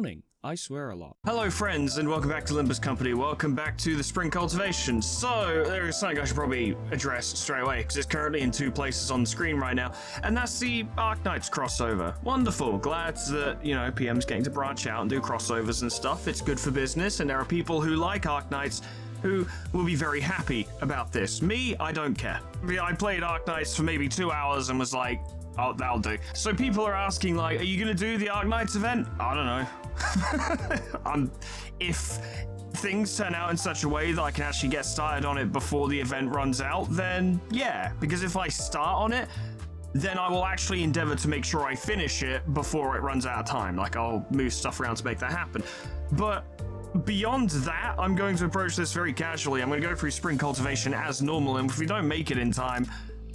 morning. I swear a lot. Hello friends, and welcome back to Limbus Company. Welcome back to the spring cultivation. So, there is something I should probably address straight away, because it's currently in two places on the screen right now, and that's the Arknights crossover. Wonderful. Glad that, you know, PM's getting to branch out and do crossovers and stuff. It's good for business, and there are people who like Arknights who will be very happy about this. Me, I don't care. I played Arknights for maybe 2 hours and was like, oh, that'll do. So people are asking, like, are you going to do the Arknights event? I don't know. If things turn out in such a way that I can actually get started on it before the event runs out, then yeah. Because if I start on it, then I will actually endeavor to make sure I finish it before it runs out of time. Like, I'll move stuff around to make that happen. But beyond that, I'm going to approach this very casually. I'm going to go through spring cultivation as normal, and if we don't make it in time,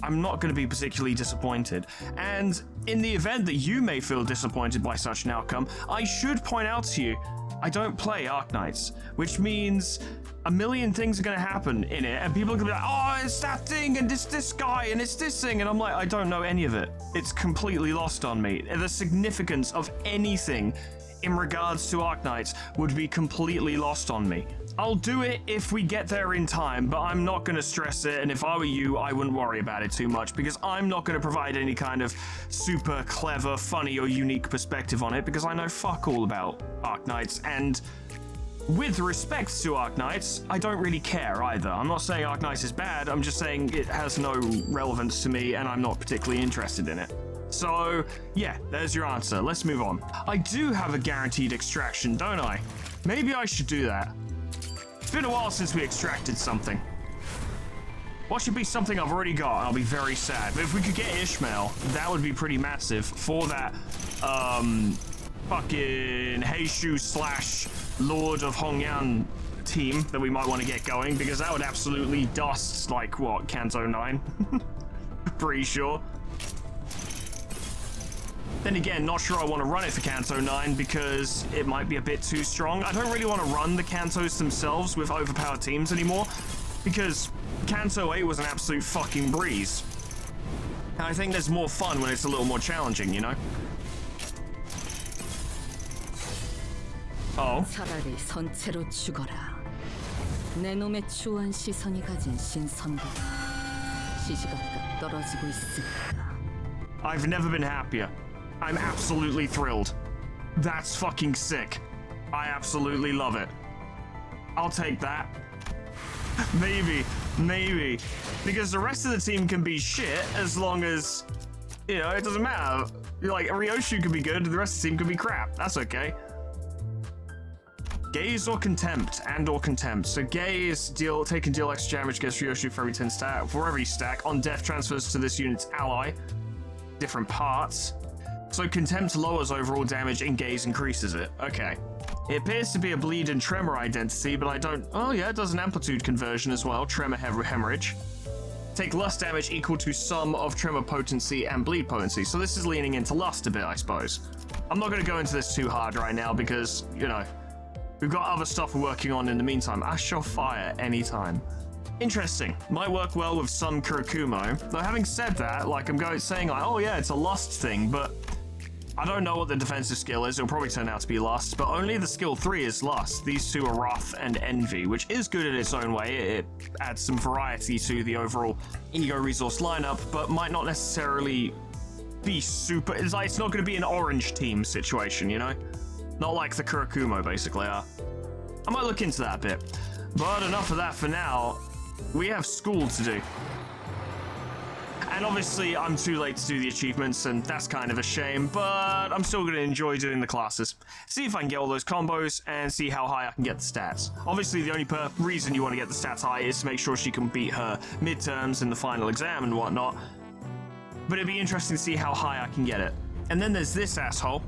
I'm not going to be particularly disappointed. And in the event that you may feel disappointed by such an outcome, I should point out to you, I don't play Arknights, which means a million things are going to happen in it, and people are going to be like, oh, it's that thing, and it's this guy, and it's this thing, and I'm like, I don't know any of it. It's completely lost on me. The significance of anything in regards to Arknights would be completely lost on me. I'll do it if we get there in time, but I'm not going to stress it, and if I were you, I wouldn't worry about it too much, because I'm not going to provide any kind of super clever, funny, or unique perspective on it, because I know fuck all about Arknights, and with respect to Arknights, I don't really care either. I'm not saying Arknights is bad, I'm just saying it has no relevance to me, and I'm not particularly interested in it. So, yeah, there's your answer. Let's move on. I do have a guaranteed extraction, don't I? Maybe I should do that. It's been a while since we extracted something. What should be something I've already got? I'll be very sad. But if we could get Ishmael, that would be pretty massive for that, fucking Heishu / Lord of Hongyan team that we might want to get going, because that would absolutely dust, like, what, Kanto 9? Pretty sure. Then again, not sure I want to run it for Kanto 9 because it might be a bit too strong. I don't really want to run the Kantos themselves with overpowered teams anymore, because Kanto 8 was an absolute fucking breeze. And I think there's more fun when it's a little more challenging, you know? Oh. 차라리 선체로 죽어라. 내 놈의 추한 시선이 가진 신선과 시시각각 떨어지고 있으니까. I've never been happier. I'm absolutely thrilled. That's fucking sick. I absolutely love it. I'll take that. Maybe. Because the rest of the team can be shit as long as, you know, it doesn't matter. Like, Ryoshu could be good, the rest of the team could be crap. That's okay. Gaze or Contempt, or Contempt. So Gaze, take and deal extra damage against Ryoshu for every stack. On death, transfers to this unit's ally. Different parts. So Contempt lowers overall damage and Gaze increases it. Okay. It appears to be a bleed and tremor identity, but I don't... Oh yeah, it does an amplitude conversion as well. Tremor hemorrhage. Take lust damage equal to sum of tremor potency and bleed potency. So this is leaning into lust a bit, I suppose. I'm not going to go into this too hard right now because, you know, we've got other stuff we're working on in the meantime. I shall fire anytime. Interesting. Might work well with some Kurakumo. Though having said that, like, I'm saying like, oh yeah, it's a lust thing, but I don't know what the defensive skill is. It'll probably turn out to be lust, but only the skill 3 is lust. These two are wrath and envy, which is good in its own way. It adds some variety to the overall ego resource lineup, but might not necessarily be super... It's not going to be an orange team situation, you know? Not like the Kurakumo, basically, are. I might look into that a bit. But enough of that for now. We have school to do. And obviously, I'm too late to do the achievements, and that's kind of a shame, but I'm still going to enjoy doing the classes. See if I can get all those combos, and see how high I can get the stats. Obviously, the only reason you want to get the stats high is to make sure she can beat her midterms and the final exam and whatnot. But it'd be interesting to see how high I can get it. And then there's this asshole.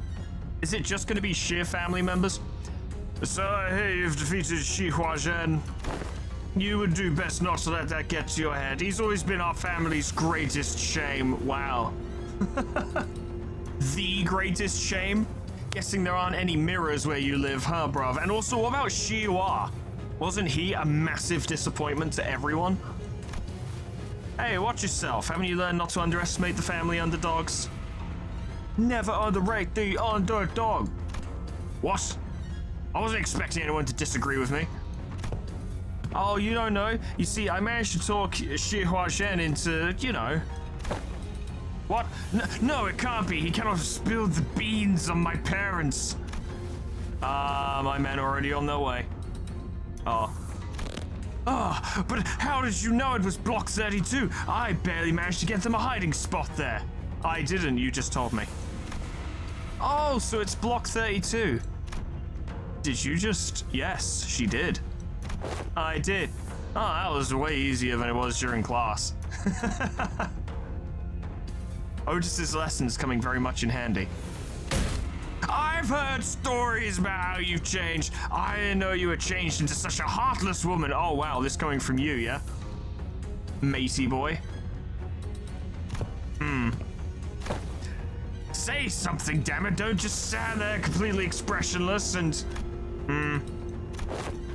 Is it just going to be Sheer family members? So, hey, you've defeated Shi Huazhen. You would do best not to let that get to your head. He's always been our family's greatest shame. Wow. The greatest shame? Guessing there aren't any mirrors where you live, huh, bruv? And also, what about Shi Hua? Wasn't he a massive disappointment to everyone? Hey, watch yourself. Haven't you learned not to underestimate the family underdogs? Never underrate the underdog. What? I wasn't expecting anyone to disagree with me. Oh, you don't know? You see, I managed to talk Shi Huazhen into, you know... What? No, it can't be. He cannot have spilled the beans on my parents. My men are already on their way. Oh. Oh, but how did you know it was Block 32? I barely managed to get them a hiding spot there. I didn't, you just told me. Oh, so it's Block 32. Did you just... Yes, she did. I did. Oh, that was way easier than it was during class. Otis's lessons coming very much in handy. I've heard stories about how you've changed. I didn't know you had changed into such a heartless woman. Oh wow, this coming from you, yeah? Matey boy. Say something, damn it. Don't just stand there completely expressionless and...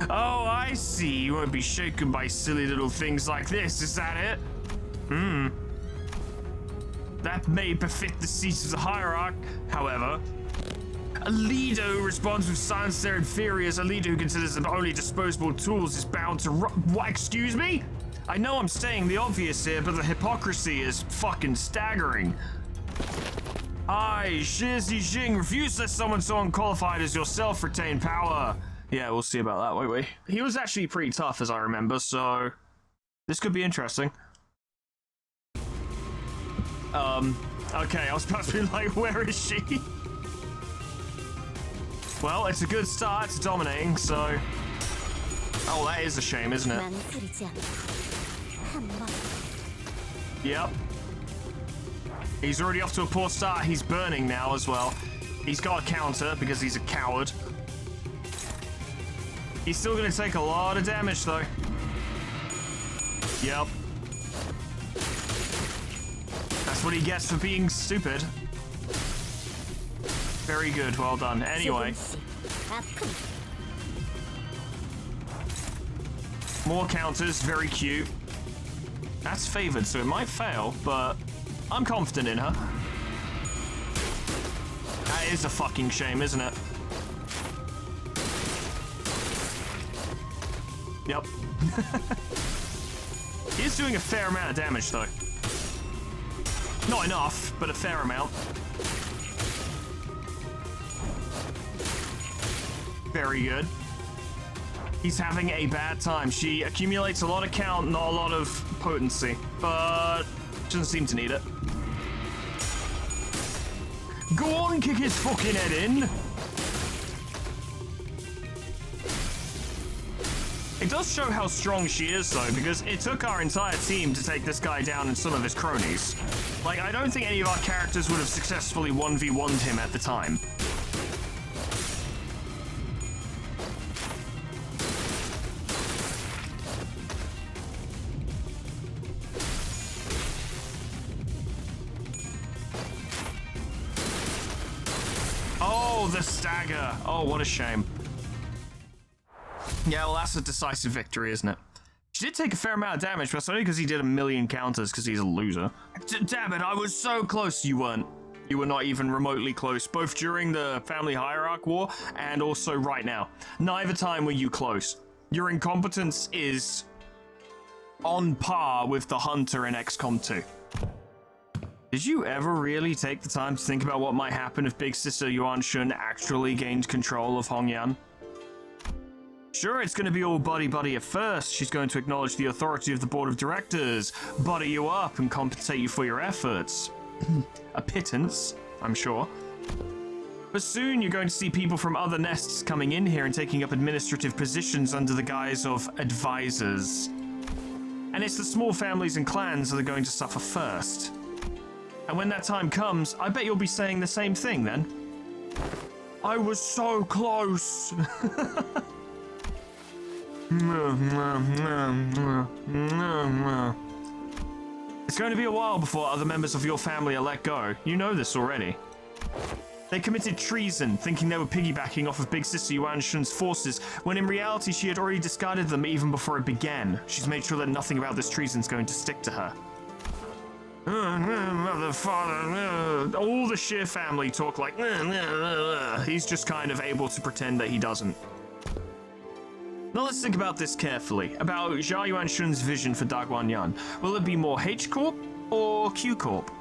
Oh, I see. You won't be shaken by silly little things like this, is that it? That may befit the seats of the hierarch, however. A leader who responds with silence to their inferiors, a leader who considers them only disposable tools, is bound to what, excuse me? I know I'm saying the obvious here, but the hypocrisy is fucking staggering. I, Shi Jing, refuse to let someone so unqualified as yourself retain power. Yeah, we'll see about that, won't we? He was actually pretty tough, as I remember, so... This could be interesting. Okay, I was about to be like, where is she? Well, it's a good start to dominating, so... Oh, that is a shame, isn't it? Yep. He's already off to a poor start. He's burning now as well. He's got a counter because he's a coward. He's still going to take a lot of damage, though. Yep. That's what he gets for being stupid. Very good, well done. Anyway. More counters, very cute. That's favored, so it might fail, but I'm confident in her. That is a fucking shame, isn't it? Yep. He's doing a fair amount of damage, though. Not enough, but a fair amount. Very good. He's having a bad time. She accumulates a lot of count, not a lot of potency, but doesn't seem to need it. Go on, kick his fucking head in. It does show how strong she is, though, because it took our entire team to take this guy down and some of his cronies. Like, I don't think any of our characters would have successfully 1v1'd him at the time. Oh, the stagger. Oh, what a shame. Yeah, well, that's a decisive victory, isn't it? She did take a fair amount of damage, but that's only because he did a million counters because he's a loser. Damn it, I was so close. You weren't. You were not even remotely close, both during the Family Hierarch War and also right now. Neither time were you close. Your incompetence is on par with the Hunter in XCOM 2. Did you ever really take the time to think about what might happen if Big Sister Yuan Shun actually gained control of Hongyan? Sure, it's going to be all buddy-buddy at first. She's going to acknowledge the authority of the board of directors, butter you up, and compensate you for your efforts. A pittance, I'm sure. But soon you're going to see people from other nests coming in here and taking up administrative positions under the guise of advisors. And it's the small families and clans that are going to suffer first. And when that time comes, I bet you'll be saying the same thing then. I was so close. It's going to be a while before other members of your family are let go. You know this already. They committed treason, thinking they were piggybacking off of Big Sister Yuan Shun's forces, when in reality she had already discarded them even before it began. She's made sure that nothing about this treason is going to stick to her. Mother, father, all the Shear family talk like, he's just kind of able to pretend that he doesn't. Now let's think about this carefully, about Jia Yuanshun's vision for Dagwanyan. Will it be more H Corp or Q Corp?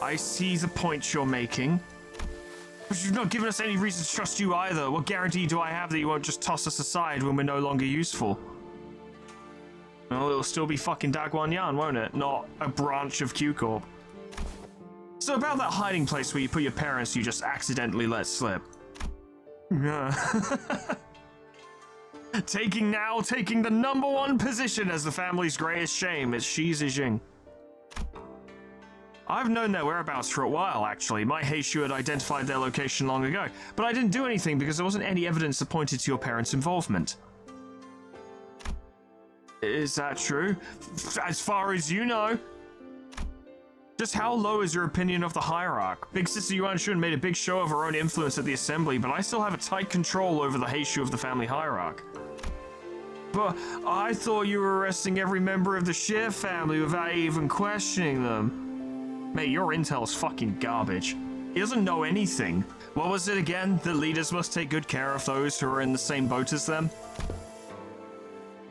I see the point you're making. But you've not given us any reason to trust you either. What guarantee do I have that you won't just toss us aside when we're no longer useful? Well, it'll still be fucking Dagwanyan, won't it? Not a branch of Q Corp. So about that hiding place where you put your parents you just accidentally let slip. Taking the #1 position as the family's greatest shame is Shi Zijing. I've known their whereabouts for a while, actually. My Heishu had identified their location long ago, but I didn't do anything because there wasn't any evidence that pointed to your parents' involvement. Is that true? As far as you know. Just how low is your opinion of the hierarch? Big Sister Yuanshun made a big show of her own influence at the assembly, but I still have a tight control over the Heishu of the family hierarch. But I thought you were arresting every member of the Shear family without even questioning them. Mate, your intel's fucking garbage. He doesn't know anything. What was it again? The leaders must take good care of those who are in the same boat as them?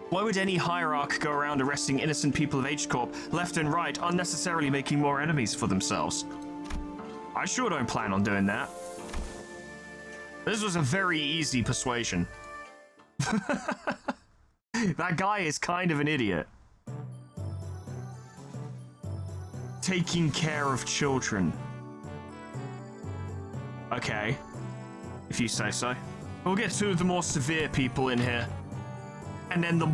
Why would any hierarch go around arresting innocent people of H-Corp left and right, unnecessarily making more enemies for themselves? I sure don't plan on doing that. This was a very easy persuasion. That guy is kind of an idiot. Taking care of children. Okay, if you say so. We'll get two of the more severe people in here. And then the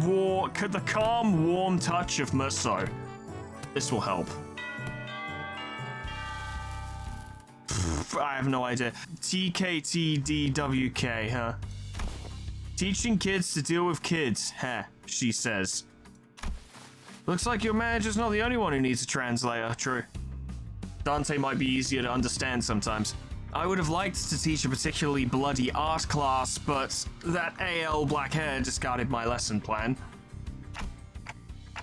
calm, warm touch of Merceau. This will help. I have no idea. TKTDWK, huh? Teaching kids to deal with kids, heh, she says. Looks like your manager's not the only one who needs a translator, true. Dante might be easier to understand sometimes. I would have liked to teach a particularly bloody art class, but that AL black hair discarded my lesson plan.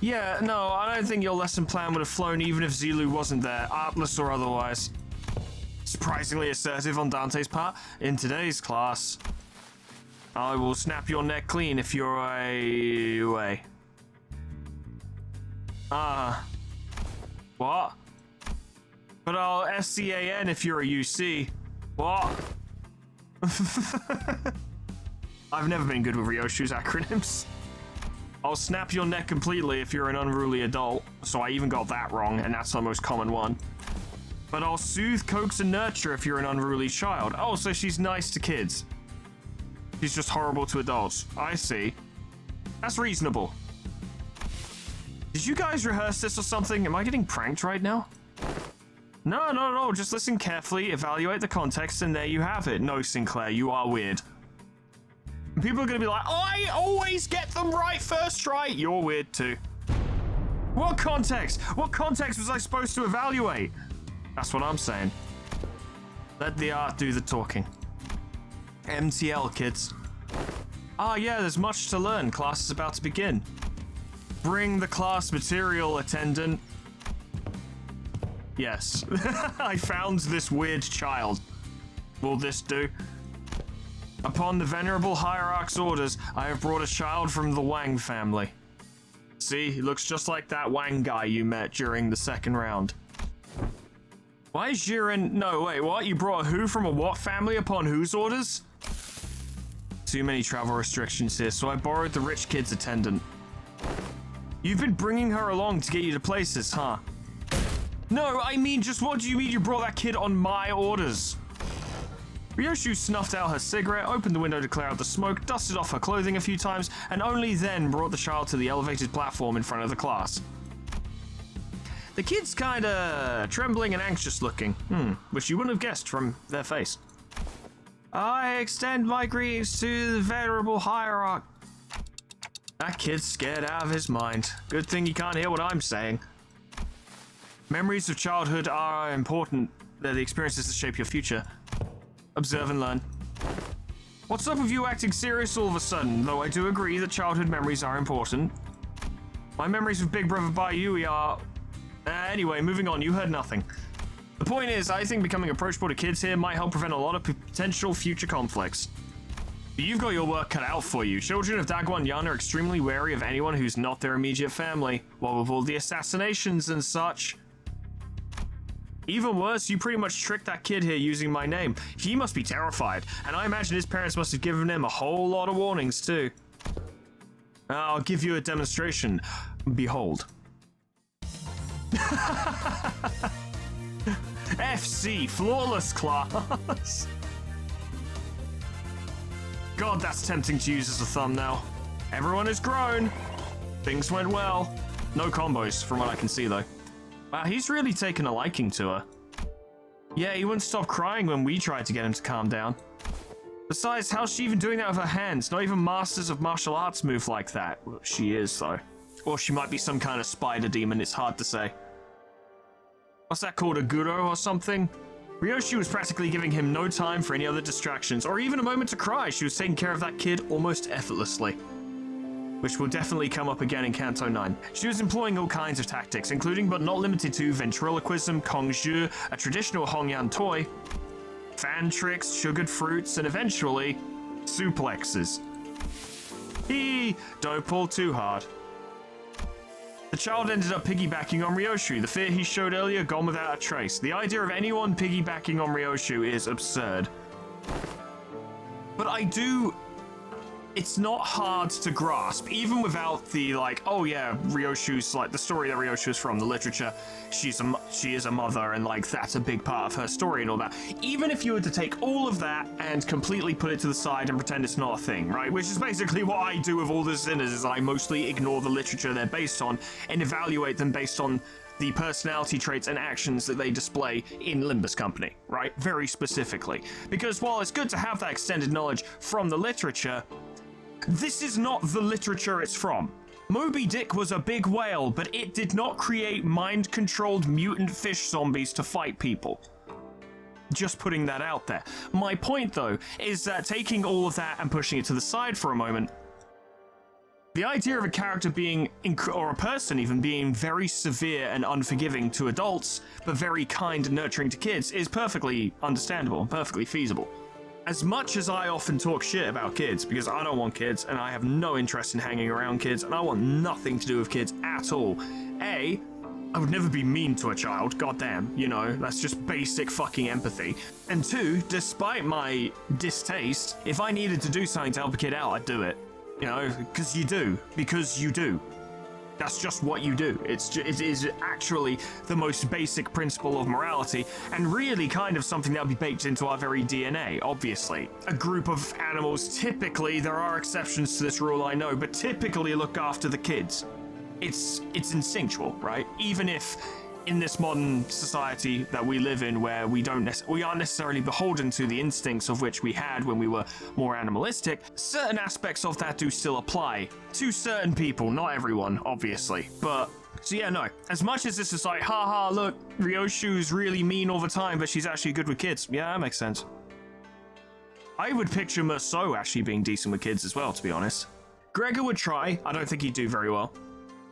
Yeah, no, I don't think your lesson plan would have flown even if Zilu wasn't there, artless or otherwise. Surprisingly assertive on Dante's part. In today's class, I will snap your neck clean if you're away. What? But I'll SCAN if you're a UC. What? I've never been good with Ryoshu's acronyms. I'll snap your neck completely if you're an unruly adult, so I even got that wrong, and that's the most common one. But I'll soothe, coax, and nurture if you're an unruly child. Oh, so she's nice to kids. She's just horrible to adults. I see. That's reasonable. Did you guys rehearse this or something? Am I getting pranked right now? No. Just listen carefully, evaluate the context, and there you have it. No, Sinclair, you are weird. People are gonna be like, I always get them right first try. You're weird too. What context? What context was I supposed to evaluate? That's what I'm saying. Let the art do the talking. MTL, kids. Ah, yeah, there's much to learn. Class is about to begin. Bring the class material, attendant. Yes. I found this weird child. Will this do? Upon the venerable hierarch's orders, I have brought a child from the Wang family. See, he looks just like that Wang guy you met during the second round. Why is Jiren... No, wait, what? You brought a who from a what family upon whose orders? Too many travel restrictions here, so I borrowed the rich kid's attendant. You've been bringing her along to get you to places, huh? No, I mean, just what do you mean you brought that kid on my orders? Ryoshu snuffed out her cigarette, opened the window to clear out the smoke, dusted off her clothing a few times, and only then brought the child to the elevated platform in front of the class. The kid's kinda trembling and anxious looking, which you wouldn't have guessed from their face. I extend my greetings to the venerable hierarch. That kid's scared out of his mind. Good thing he can't hear what I'm saying. Memories of childhood are important. They're the experiences that shape your future. Observe and learn. What's up with you acting serious all of a sudden? Though I do agree that childhood memories are important. My memories of Big Brother Bayui are... Anyway, moving on, you heard nothing. The point is, I think becoming approachable to kids here might help prevent a lot of potential future conflicts. You've got your work cut out for you. Children of Dagwon Yan are extremely wary of anyone who's not their immediate family, what with all the assassinations and such. Even worse, you pretty much tricked that kid here using my name. He must be terrified, and I imagine his parents must have given him a whole lot of warnings too. I'll give you a demonstration. Behold. FC, flawless class. God, that's tempting to use as a thumbnail. Everyone is grown. Things went well. No combos, from what I can see, though. Wow, he's really taken a liking to her. Yeah, he wouldn't stop crying when we tried to get him to calm down. Besides, how's she even doing that with her hands? Not even masters of martial arts move like that. Well, she is, though. Or she might be some kind of spider demon, it's hard to say. What's that called, a guro or something? Ryoshi was practically giving him no time for any other distractions, or even a moment to cry. She was taking care of that kid almost effortlessly. Which will definitely come up again in Kanto 9. She was employing all kinds of tactics, including but not limited to ventriloquism, kongju, a traditional Hongyan toy, fan tricks, sugared fruits, and eventually, suplexes. Don't pull too hard. The child ended up piggybacking on Ryoshu, the fear he showed earlier gone without a trace. The idea of anyone piggybacking on Ryoshu is absurd. But it's not hard to grasp, even without the, like, oh yeah, Ryoshu's, like, the story that Ryoshu is from, the literature, she is a mother, and, like, that's a big part of her story and all that. Even if you were to take all of that and completely put it to the side and pretend it's not a thing, right? Which is basically what I do with all the sinners, is I mostly ignore the literature they're based on and evaluate them based on the personality traits and actions that they display in Limbus Company, right? Very specifically. Because while it's good to have that extended knowledge from the literature, this is not the literature it's from. Moby Dick was a big whale, but it did not create mind-controlled mutant fish zombies to fight people. Just putting that out there. My point, though, is that taking all of that and pushing it to the side for a moment, the idea of a character being, or a person even, being very severe and unforgiving to adults, but very kind and nurturing to kids, is perfectly understandable and perfectly feasible. As much as I often talk shit about kids, because I don't want kids, and I have no interest in hanging around kids, and I want nothing to do with kids at all. A, I would never be mean to a child, goddamn, you know, that's just basic fucking empathy. And two, despite my distaste, if I needed to do something to help a kid out, I'd do it. You know, because you do. That's just what you do. It is actually the most basic principle of morality, and really kind of something that would be baked into our very DNA, obviously. A group of animals, typically, there are exceptions to this rule, I know, but typically look after the kids. It's instinctual, right? Even if in this modern society that we live in, where we aren't necessarily beholden to the instincts of which we had when we were more animalistic, certain aspects of that do still apply to certain people, not everyone, obviously. But so yeah, no. As much as this is like, haha, look, Ryoshu's really mean all the time, but she's actually good with kids. Yeah, that makes sense. I would picture Merceau actually being decent with kids as well, to be honest. Gregor would try. I don't think he'd do very well.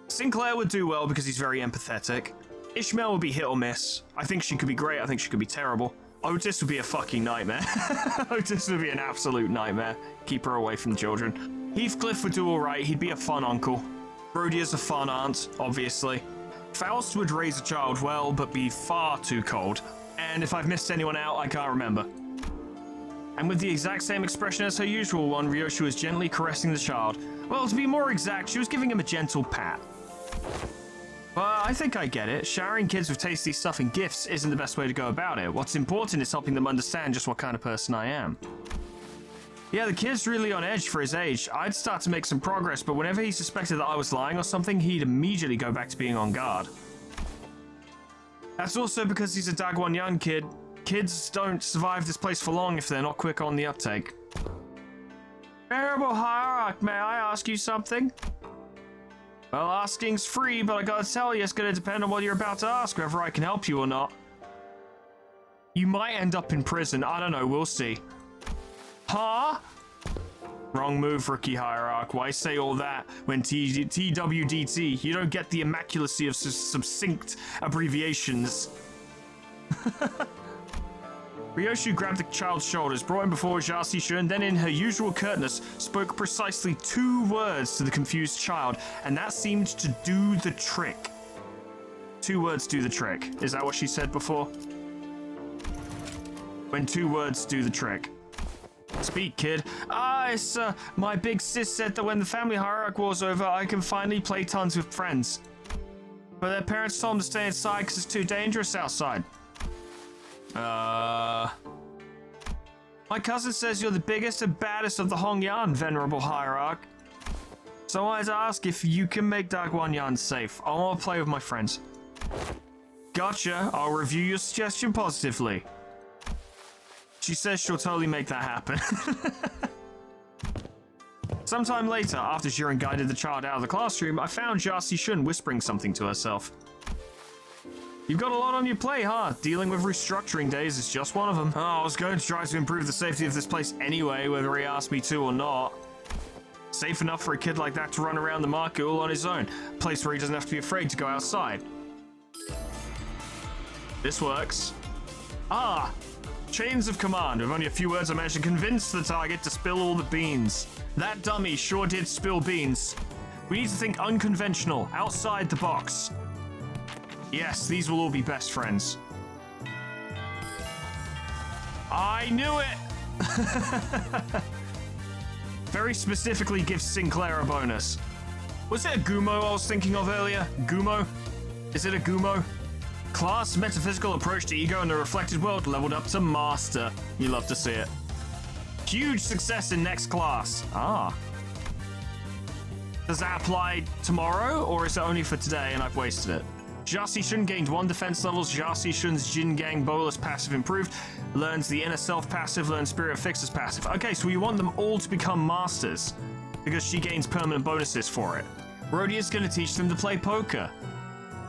Sinclair would do well because he's very empathetic. Ishmael would be hit or miss. I think she could be great. I think she could be terrible. Otis would be a fucking nightmare. Otis would be an absolute nightmare. Keep her away from the children. Heathcliff would do alright. He'd be a fun uncle. Rhodia's a fun aunt, obviously. Faust would raise a child well, but be far too cold. And if I've missed anyone out, I can't remember. And with the exact same expression as her usual one, Ryoshu was gently caressing the child. Well, to be more exact, she was giving him a gentle pat. Well, I think I get it. Showering kids with tasty stuff and gifts isn't the best way to go about it. What's important is helping them understand just what kind of person I am. Yeah, the kid's really on edge for his age. I'd start to make some progress, but whenever he suspected that I was lying or something, he'd immediately go back to being on guard. That's also because he's a Dagwon Yan kid. Kids don't survive this place for long if they're not quick on the uptake. Venerable Hierarch, may I ask you something? Well, asking's free, but I gotta tell you, it's gonna depend on what you're about to ask, whether I can help you or not. You might end up in prison, I don't know, we'll see. Huh? Wrong move, Rookie Hierarch. Why say all that when TWDT? You don't get the immaculacy of succinct abbreviations. Ryoshu grabbed the child's shoulders, brought him before Jasi Shun, then in her usual curtness, spoke precisely 2 words to the confused child, and that seemed to do the trick. 2 words do the trick. Is that what she said before? When 2 words do the trick. Speak, kid. It's my big sis said that when the family hierarch war's over, I can finally play tons with friends. But their parents told them to stay inside because it's too dangerous outside. My cousin says you're the biggest and baddest of the Hongyan, venerable hierarch. So I wanted to ask if you can make Dagwanyan safe. I want to play with my friends. Gotcha. I'll review your suggestion positively. She says she'll totally make that happen. Sometime later, after Jiren guided the child out of the classroom, I found Jasi Shun whispering something to herself. You've got a lot on your plate, huh? Dealing with restructuring days is just one of them. Oh, I was going to try to improve the safety of this place anyway, whether he asked me to or not. Safe enough for a kid like that to run around the market all on his own. A place where he doesn't have to be afraid to go outside. This works. Chains of command. With only a few words I managed to convince the target to spill all the beans. That dummy sure did spill beans. We need to think unconventional, outside the box. Yes, these will all be best friends. I knew it! Very specifically gives Sinclair a bonus. Was it a Gumo I was thinking of earlier? Gumo? Is it a Gumo? Class, metaphysical approach to ego and the reflected world leveled up to master. You love to see it. Huge success in next class. Does that apply tomorrow, or is it only for today and I've wasted it? Jasi Shun gained 1 defense levels. Jasi Shun's Jin Gang Bolus passive improved. Learns the inner self passive. Learns Spirit Fixes passive. Okay, so we want them all to become masters because she gains permanent bonuses for it. Rhodia's going to teach them to play poker.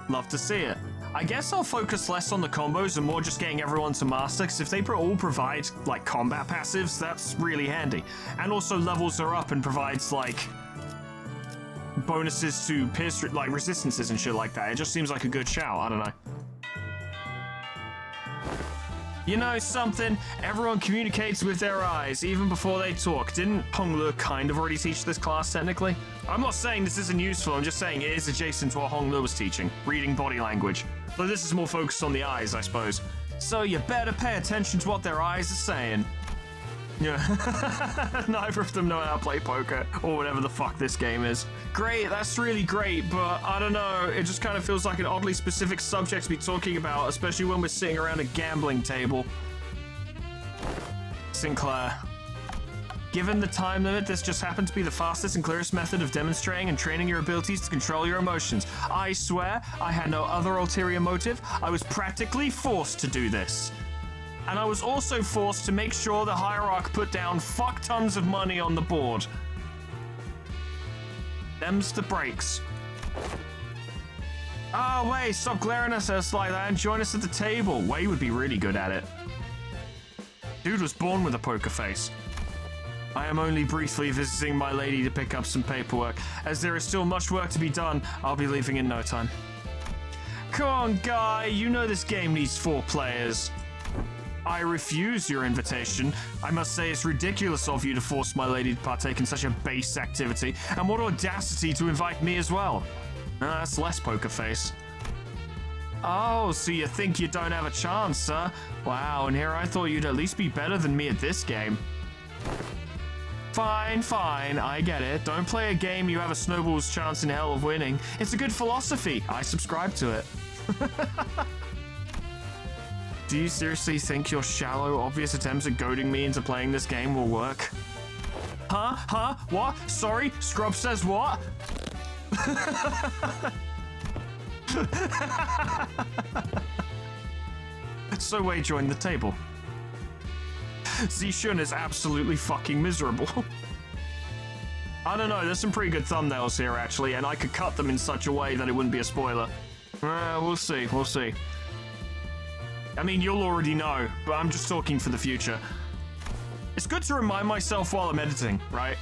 Love to see it. I guess I'll focus less on the combos and more just getting everyone to master, because if they all provide, like, combat passives, that's really handy. And also levels her up and provides, like, bonuses to pierce, like, resistances and shit like that. It just seems like a good shout. I don't know. You know something? Everyone communicates with their eyes, even before they talk. Didn't Honglu kind of already teach this class, technically? I'm not saying this isn't useful, I'm just saying it is adjacent to what Honglu was teaching. Reading body language. Though this is more focused on the eyes, I suppose. So you better pay attention to what their eyes are saying. Yeah. Neither of them know how to play poker, or whatever the fuck this game is. Great, that's really great, but I don't know, it just kind of feels like an oddly specific subject to be talking about, especially when we're sitting around a gambling table. Sinclair. Given the time limit, this just happened to be the fastest and clearest method of demonstrating and training your abilities to control your emotions. I swear, I had no other ulterior motive. I was practically forced to do this. And I was also forced to make sure the hierarch put down fuck tons of money on the board. Them's the breaks. Wei, stop glaring at us like that and join us at the table. Wei would be really good at it. Dude was born with a poker face. I am only briefly visiting my lady to pick up some paperwork. As there is still much work to be done, I'll be leaving in no time. Come on, guy, you know this game needs 4 players. I refuse your invitation. I must say it's ridiculous of you to force my lady to partake in such a base activity, and what audacity to invite me as well. That's less poker face. Oh, so you think you don't have a chance, sir? Wow, and here I thought you'd at least be better than me at this game. Fine, I get it. Don't play a game you have a snowball's chance in hell of winning. It's a good philosophy. I subscribe to it. Do you seriously think your shallow, obvious attempts at goading me into playing this game will work? Huh? What? Sorry? Scrub says what? So Wei joined the table. Zishun is absolutely fucking miserable. I don't know, there's some pretty good thumbnails here actually, and I could cut them in such a way that it wouldn't be a spoiler. We'll see. I mean, you'll already know, but I'm just talking for the future. It's good to remind myself while I'm editing, right?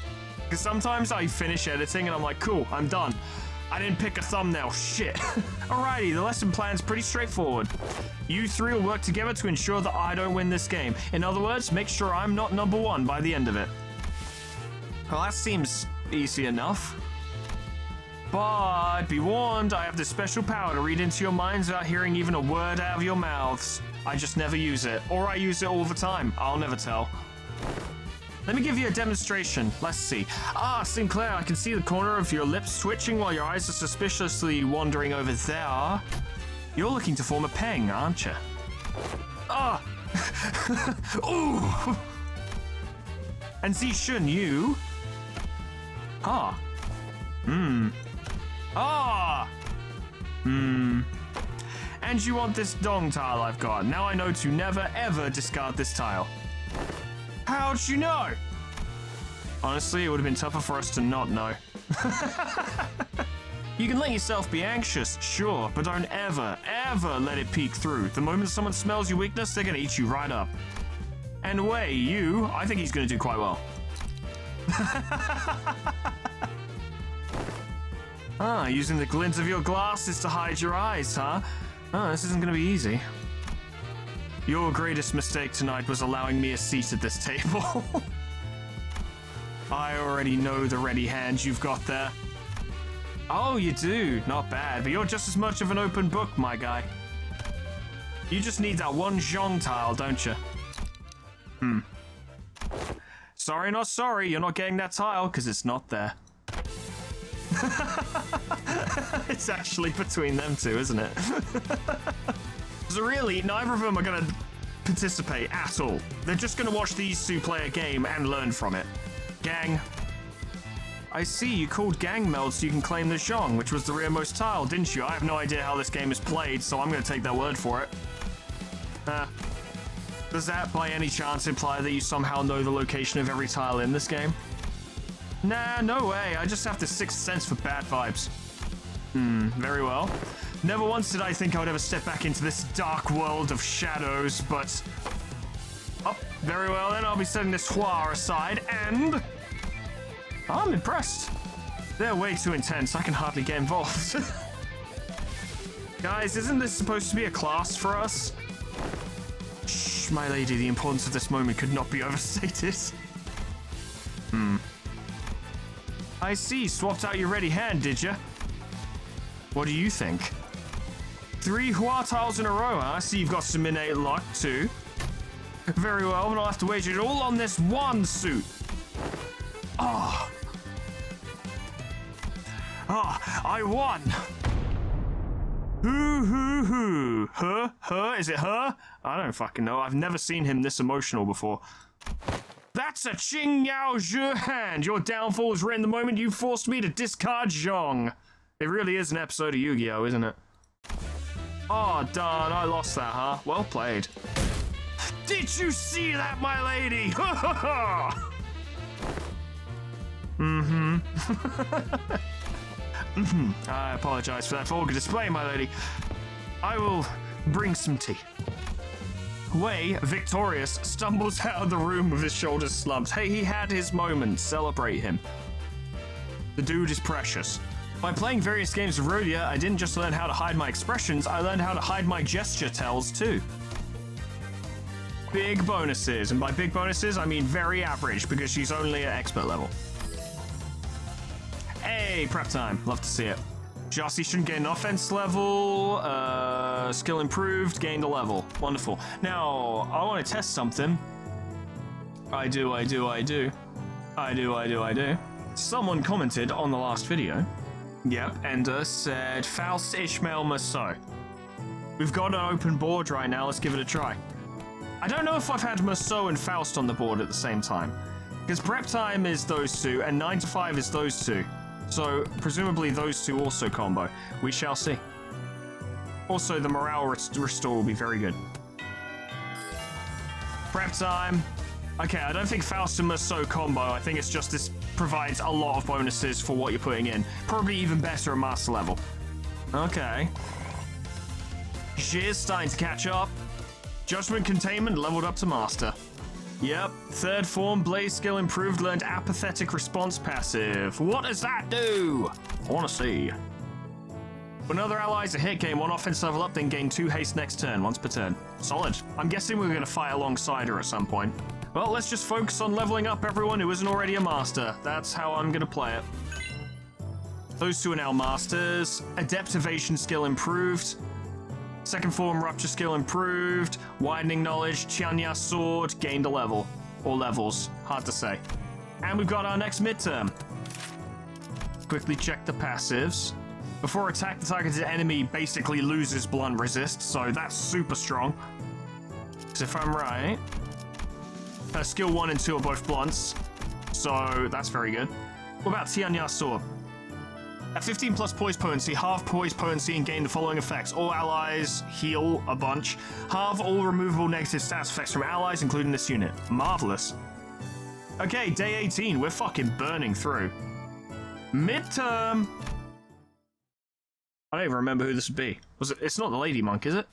Because sometimes I finish editing and I'm like, cool, I'm done. I didn't pick a thumbnail, shit. Alrighty, the lesson plan's pretty straightforward. You three will work together to ensure that I don't win this game. In other words, make sure I'm not number one by the end of it. Well, that seems easy enough. But be warned, I have this special power to read into your minds without hearing even a word out of your mouths. I just never use it, or I use it all the time. I'll never tell. Let me give you a demonstration. Let's see. Ah, Sinclair, I can see the corner of your lips twitching while your eyes are suspiciously wandering over there. You're looking to form a peng, aren't you? Ah! Ooh! And Zishun, you? Ah. Ah! And you want this dong tile I've got. Now I know to never ever discard this tile. How'd you know? Honestly, it would have been tougher for us to not know. You can let yourself be anxious, sure, but don't ever, ever let it peek through. The moment someone smells your weakness, they're gonna eat you right up. And Wei, you, I think he's gonna do quite well. Ah, using the glint of your glasses to hide your eyes, huh? Oh, this isn't gonna be easy. Your greatest mistake tonight was allowing me a seat at this table. I already know the ready hand you've got there. Oh, you do. Not bad, but you're just as much of an open book, my guy. You just need that one zhong tile, don't you? Sorry, not sorry. You're not getting that tile, because it's not there. It's actually between them two, isn't it? So really, neither of them are going to participate at all. They're just going to watch these two play a game and learn from it. Gang. I see, you called gang meld so you can claim the zhong, which was the rearmost tile, didn't you? I have no idea how this game is played, so I'm going to take their word for it. Does that by any chance imply that you somehow know the location of every tile in this game? Nah, no way. I just have the sixth sense for bad vibes. Very well. Never once did I think I would ever step back into this dark world of shadows, but... Oh, very well then. I'll be setting this Hua aside, and... I'm impressed. They're way too intense. I can hardly get involved. Guys, isn't this supposed to be a class for us? Shh, my lady. The importance of this moment could not be overstated. I see. Swapped out your ready hand, did you? What do you think? 3 Hua tiles in a row, huh? I see you've got some innate luck, too. Very well, but I'll have to wager it all on this one suit. Ah, I won! Hoo. Her? Is it her? I don't fucking know. I've never seen him this emotional before. That's a Qing Yao Zhe hand! Your downfall is right in the moment you forced me to discard zhong. It really is an episode of Yu-Gi-Oh, isn't it? Oh, darn, I lost that, huh? Well played. Did you see that, my lady? I apologize for that vulgar display, my lady. I will bring some tea. Wei, victorious, stumbles out of the room with his shoulders slumped. Hey, he had his moment. Celebrate him. The dude is precious. By playing various games of Rhodia, I didn't just learn how to hide my expressions, I learned how to hide my gesture tells too. Big bonuses, and by big bonuses, I mean very average, because she's only at expert level. Hey, prep time. Love to see it. Just shouldn't gain an offense level, skill improved, gained a level. Wonderful. Now, I want to test something. I do. Someone commented on the last video. Yep, Ender said, Faust Ishmael Maso. We've got an open board right now, let's give it a try. I don't know if I've had Maso and Faust on the board at the same time. Because prep time is those two, and 9 to 5 is those two. So, presumably those two also combo. We shall see. Also, the morale restore will be very good. Prep time. Okay, I don't think Faust and Maso combo. I think it's just this provides a lot of bonuses for what you're putting in. Probably even better at master level. Okay. She's starting to catch up. Judgment Containment leveled up to master. Yep, third form, blaze skill improved, learned apathetic response passive. What does that do? I want to see. When other allies are hit, gain 1 offense level up, then gain 2 haste next turn, once per turn. Solid. I'm guessing we're going to fight alongside her at some point. Well, let's just focus on leveling up everyone who isn't already a master. That's how I'm going to play it. Those two are now masters. Adept evasion skill improved. Second form rupture skill improved. Widening knowledge, Chianya sword, gained a level. Or levels, hard to say. And we've got our next midterm. Quickly check the passives. Before attack, the targeted enemy basically loses blunt resist, so that's super strong. Because if I'm right, her skill 1 and 2 are both blunts, so that's very good. What about Chianya sword? At 15 plus poise potency, half poise potency and gain the following effects. All allies heal a bunch. Halve all removable negative stats effects from allies, including this unit. Marvelous. Okay, day 18. We're fucking burning through. Midterm. I don't even remember who this would be. Was it? It's not the Lady Monk, is it?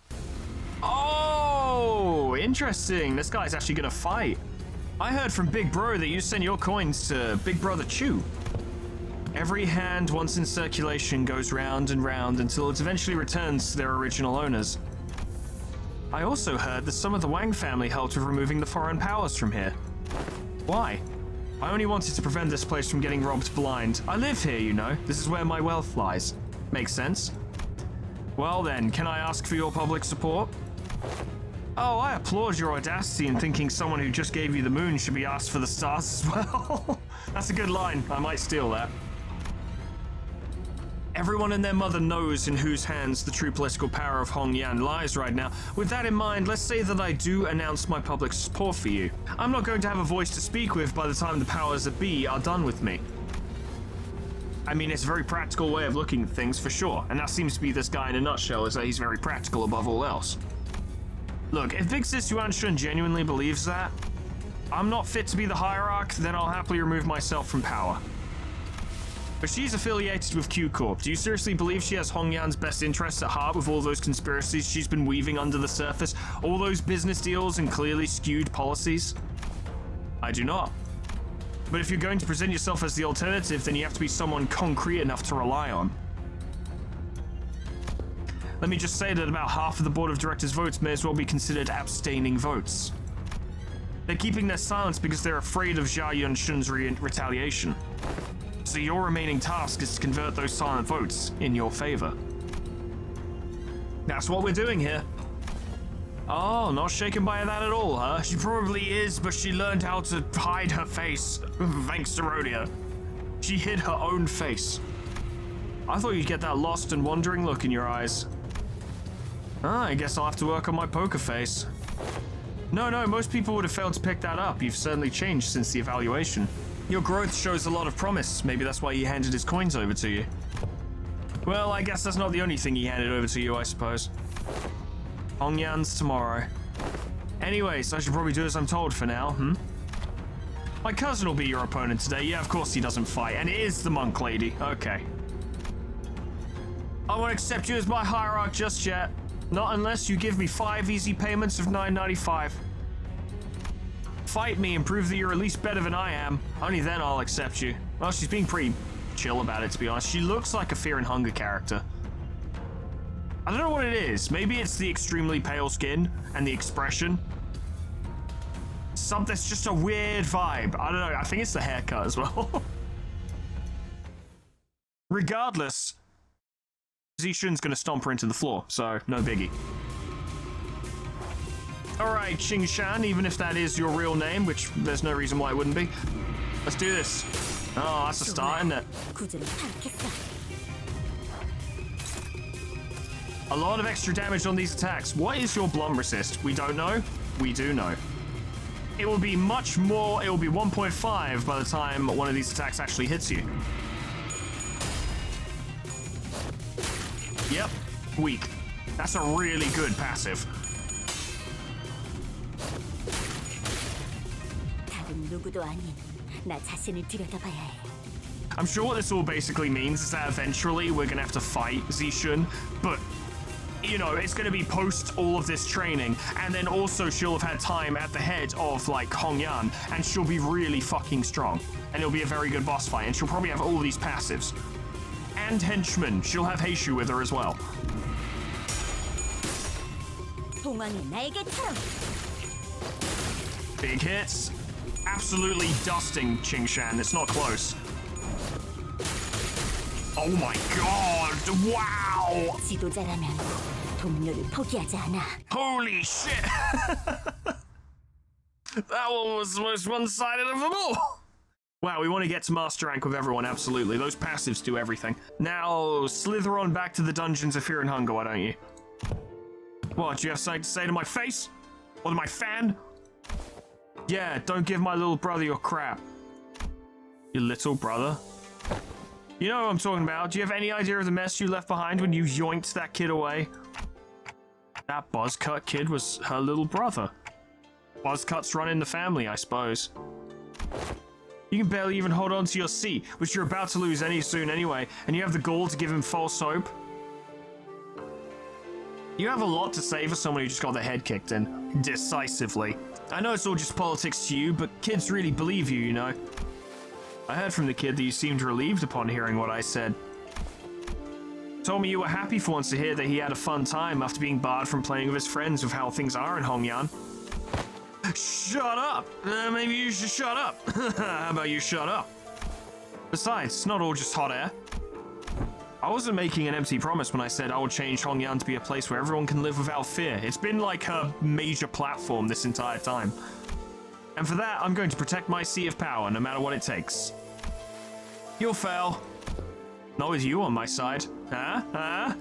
Oh, interesting. This guy's actually gonna fight. I heard from Big Bro that you send your coins to Big Brother Chew. Every hand, once in circulation, goes round and round until it eventually returns to their original owners. I also heard that some of the Wang family helped with removing the foreign powers from here. Why? I only wanted to prevent this place from getting robbed blind. I live here, you know. This is where my wealth lies. Makes sense. Well then, can I ask for your public support? Oh, I applaud your audacity in thinking someone who just gave you the moon should be asked for the stars as well. That's a good line. I might steal that. Everyone and their mother knows in whose hands the true political power of Hongyan lies right now. With that in mind, let's say that I do announce my public support for you. I'm not going to have a voice to speak with by the time the powers that be are done with me. I mean, it's a very practical way of looking at things for sure, and that seems to be this guy in a nutshell, is that he's very practical above all else. Look, if Big Sis Yuanshun genuinely believes that I'm not fit to be the hierarch, then I'll happily remove myself from power. But she's affiliated with Q Corp. Do you seriously believe she has Hongyan's best interests at heart with all those conspiracies she's been weaving under the surface? All those business deals and clearly skewed policies? I do not. But if you're going to present yourself as the alternative, then you have to be someone concrete enough to rely on. Let me just say that about half of the board of directors' votes may as well be considered abstaining votes. They're keeping their silence because they're afraid of Jia Yunshun's retaliation. So your remaining task is to convert those silent votes in your favor. That's what we're doing here. Oh, not shaken by that at all, huh? She probably is, but she learned how to hide her face, thanks to Rhodia. She hid her own face. I thought you'd get that lost and wandering look in your eyes. I guess I'll have to work on my poker face. No, most people would have failed to pick that up. You've certainly changed since the evaluation. Your growth shows a lot of promise. Maybe that's why he handed his coins over to you. Well, I guess that's not the only thing he handed over to you, I suppose. Hongyan's tomorrow. Anyways, I should probably do as I'm told for now, My cousin will be your opponent today. Yeah, of course he doesn't fight. And it is the monk lady. Okay. I won't accept you as my hierarch just yet. Not unless you give me 5 easy payments of $9.95. Fight me and prove that you're at least better than I am. Only then I'll accept you. Well, she's being pretty chill about it, to be honest. She looks like a Fear and Hunger character. I don't know what it is. Maybe it's the extremely pale skin and the expression. It's just a weird vibe. I don't know. I think it's the haircut as well. Regardless, Zishun's gonna stomp her into the floor, so no biggie. Alright, Qingshan, even if that is your real name, which there's no reason why it wouldn't be. Let's do this. Oh, that's a start, isn't it? A lot of extra damage on these attacks. What is your blunt resist? We don't know. We do know. It will be much more. It will be 1.5 by the time one of these attacks actually hits you. Yep. Weak. That's a really good passive. I'm sure what this all basically means is that eventually we're gonna have to fight Zishun, but you know, it's going to be post all of this training, and then also she'll have had time at the head of, like, Hongyan, and she'll be really fucking strong. And it'll be a very good boss fight, and she'll probably have all these passives. And henchmen. She'll have Heishu with her as well. Big hits. Absolutely dusting Qingshan. It's not close. Oh my god! Wow! Holy shit! That one was the most one-sided of them all! Wow, we want to get to Master Rank with everyone, absolutely. Those passives do everything. Now, slither on back to the dungeons of Fear and Hunger, why don't you? What, do you have something to say to my face? Or to my fan? Yeah, don't give my little brother your crap. Your little brother? You know what I'm talking about. Do you have any idea of the mess you left behind when you yoinked that kid away? That buzzcut kid was her little brother. Buzzcuts run in the family, I suppose. You can barely even hold on to your seat, which you're about to lose any soon anyway, and you have the gall to give him false hope. You have a lot to say for someone who just got their head kicked in. Decisively. I know it's all just politics to you, but kids really believe you, you know. I heard from the kid that you seemed relieved upon hearing what I said. Told me you were happy for once to hear that he had a fun time after being barred from playing with his friends with how things are in Hongyan. Shut up! Maybe you should shut up. How about you shut up? Besides, it's not all just hot air. I wasn't making an empty promise when I said I would change Hongyan to be a place where everyone can live without fear. It's been like her major platform this entire time. And for that, I'm going to protect my seat of power, no matter what it takes. You'll fail. Not with you on my side. Huh?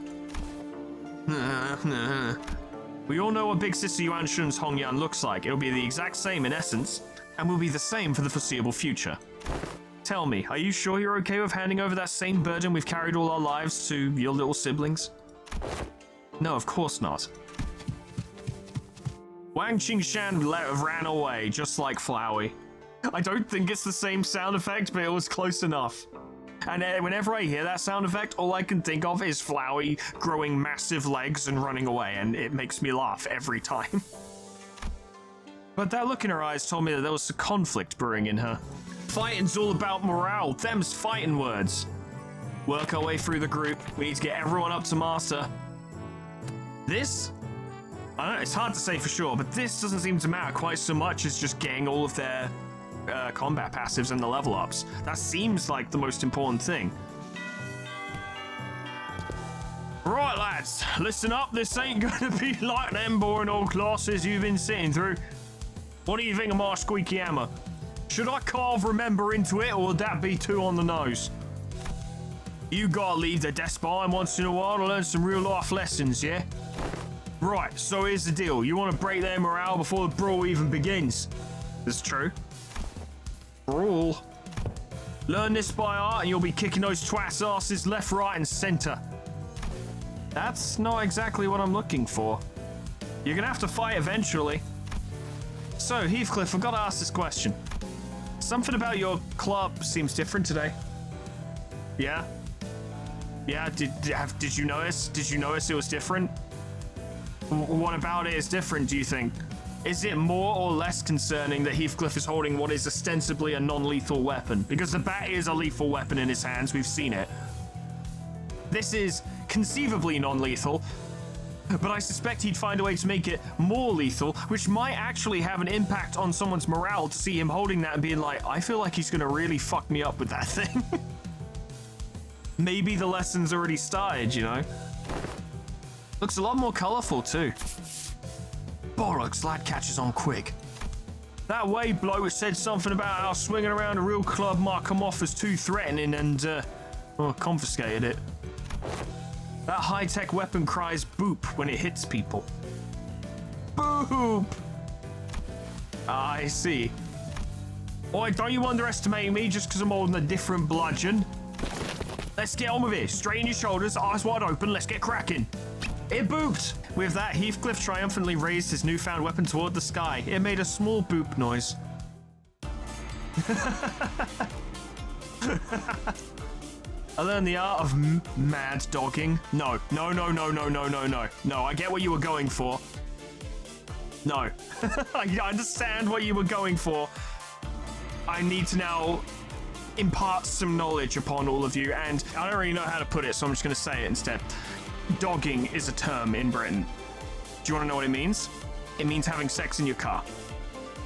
We all know what Big Sister Yuan Shun's Hongyan looks like. It'll be the exact same in essence, and will be the same for the foreseeable future. Tell me, are you sure you're okay with handing over that same burden we've carried all our lives to your little siblings? No, of course not. Wang Qingshan ran away, just like Flowey. I don't think it's the same sound effect, but it was close enough. And whenever I hear that sound effect, all I can think of is Flowey growing massive legs and running away, and it makes me laugh every time. But that look in her eyes told me that there was a conflict brewing in her. Fighting's all about morale, them's fighting words. Work our way through the group, we need to get everyone up to master. This? I don't know, it's hard to say for sure, but this doesn't seem to matter quite so much as just getting all of their combat passives and the level ups. That seems like the most important thing. Right, lads, listen up. This ain't gonna be like them boring old classes you've been sitting through. What do you think of my squeaky hammer? Should I carve remember into it, or would that be too on the nose? You gotta leave the desk behind once in a while to learn some real life lessons, yeah? Right, so here's the deal. You want to break their morale before the brawl even begins. This is true. Brawl. Learn this by heart and you'll be kicking those twats' asses left, right, and center. That's not exactly what I'm looking for. You're gonna have to fight eventually. So, Heathcliff, I've got to ask this question. Something about your club seems different today. Yeah? Yeah, did you notice? Did you notice it was different? What about it is different, do you think? Is it more or less concerning that Heathcliff is holding what is ostensibly a non-lethal weapon? Because the bat is a lethal weapon in his hands, we've seen it. This is conceivably non-lethal, but I suspect he'd find a way to make it more lethal, which might actually have an impact on someone's morale to see him holding that and being like, I feel like he's gonna really fuck me up with that thing. Maybe the lesson's already started, you know? Looks a lot more colourful too. Bollocks, lad catches on quick. That way bloke said something about how swinging around a real club might come off as too threatening and, confiscated it. That high-tech weapon cries boop when it hits people. Boop! I see. Oi, don't you underestimate me just because I'm holding a different bludgeon. Let's get on with it. Straighten your shoulders, eyes wide open, let's get cracking. It booped! With that, Heathcliff triumphantly raised his newfound weapon toward the sky. It made a small boop noise. I learned the art of mad dogging. No. No, I get what you were going for. No. I understand what you were going for. I need to now impart some knowledge upon all of you, and I don't really know how to put it, so I'm just going to say it instead. Dogging is a term in Britain. Do you want to know what it means? It means having sex in your car.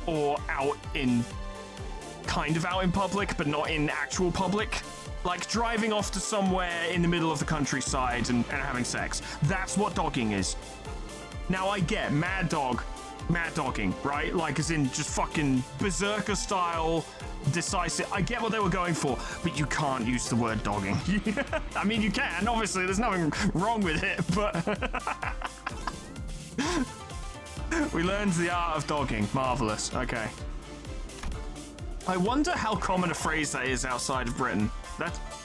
Or kind of out in public, but not in actual public. Like driving off to somewhere in the middle of the countryside and having sex. That's what dogging is. Now I get mad dogging, right? Like as in just fucking berserker style, decisive. I get what they were going for, but you can't use the word dogging. I mean, you can, obviously, there's nothing wrong with it, but we learned the art of dogging. Marvelous. Okay. I wonder how common a phrase that is outside of Britain.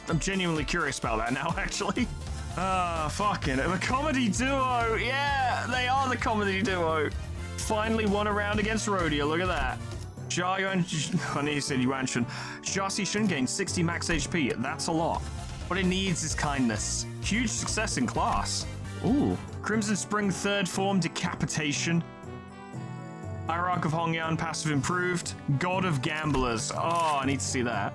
I'm genuinely curious about that now, actually. Fucking the comedy duo. Yeah, they are the comedy duo. Finally won a round against Rodeo. Look at that. I need to say Yuanshun. Xia Xishun gained 60 max HP. That's a lot. What it needs is kindness. Huge success in class. Ooh. Crimson Spring 3rd form decapitation. Hierarch of Hongyan passive improved. God of Gamblers. Oh, I need to see that.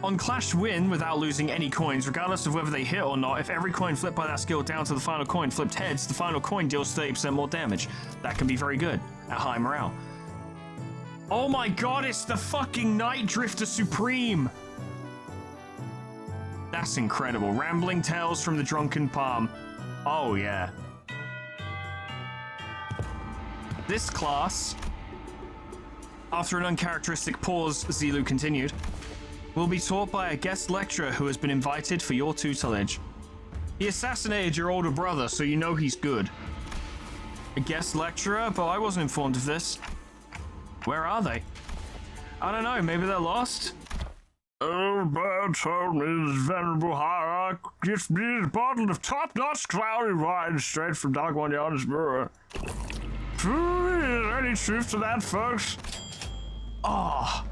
On Clash win without losing any coins, regardless of whether they hit or not, if every coin flipped by that skill down to the final coin flipped heads, the final coin deals 30% more damage. That can be very good at high morale. Oh my god, it's the fucking Night Drifter Supreme! That's incredible. Rambling Tales from the Drunken Palm. Oh yeah. This class, after an uncharacteristic pause, Zilu continued, will be taught by a guest lecturer who has been invited for your tutelage. He assassinated your older brother, so you know he's good. A guest lecturer? But I wasn't informed of this. Where are they? I don't know, maybe they're lost? Old bird told me this venerable hierarch gives me a bottle of top-notch cloudy wine straight from Doc Wanyan's brewer. Truly, is there any truth to that, folks? Oh,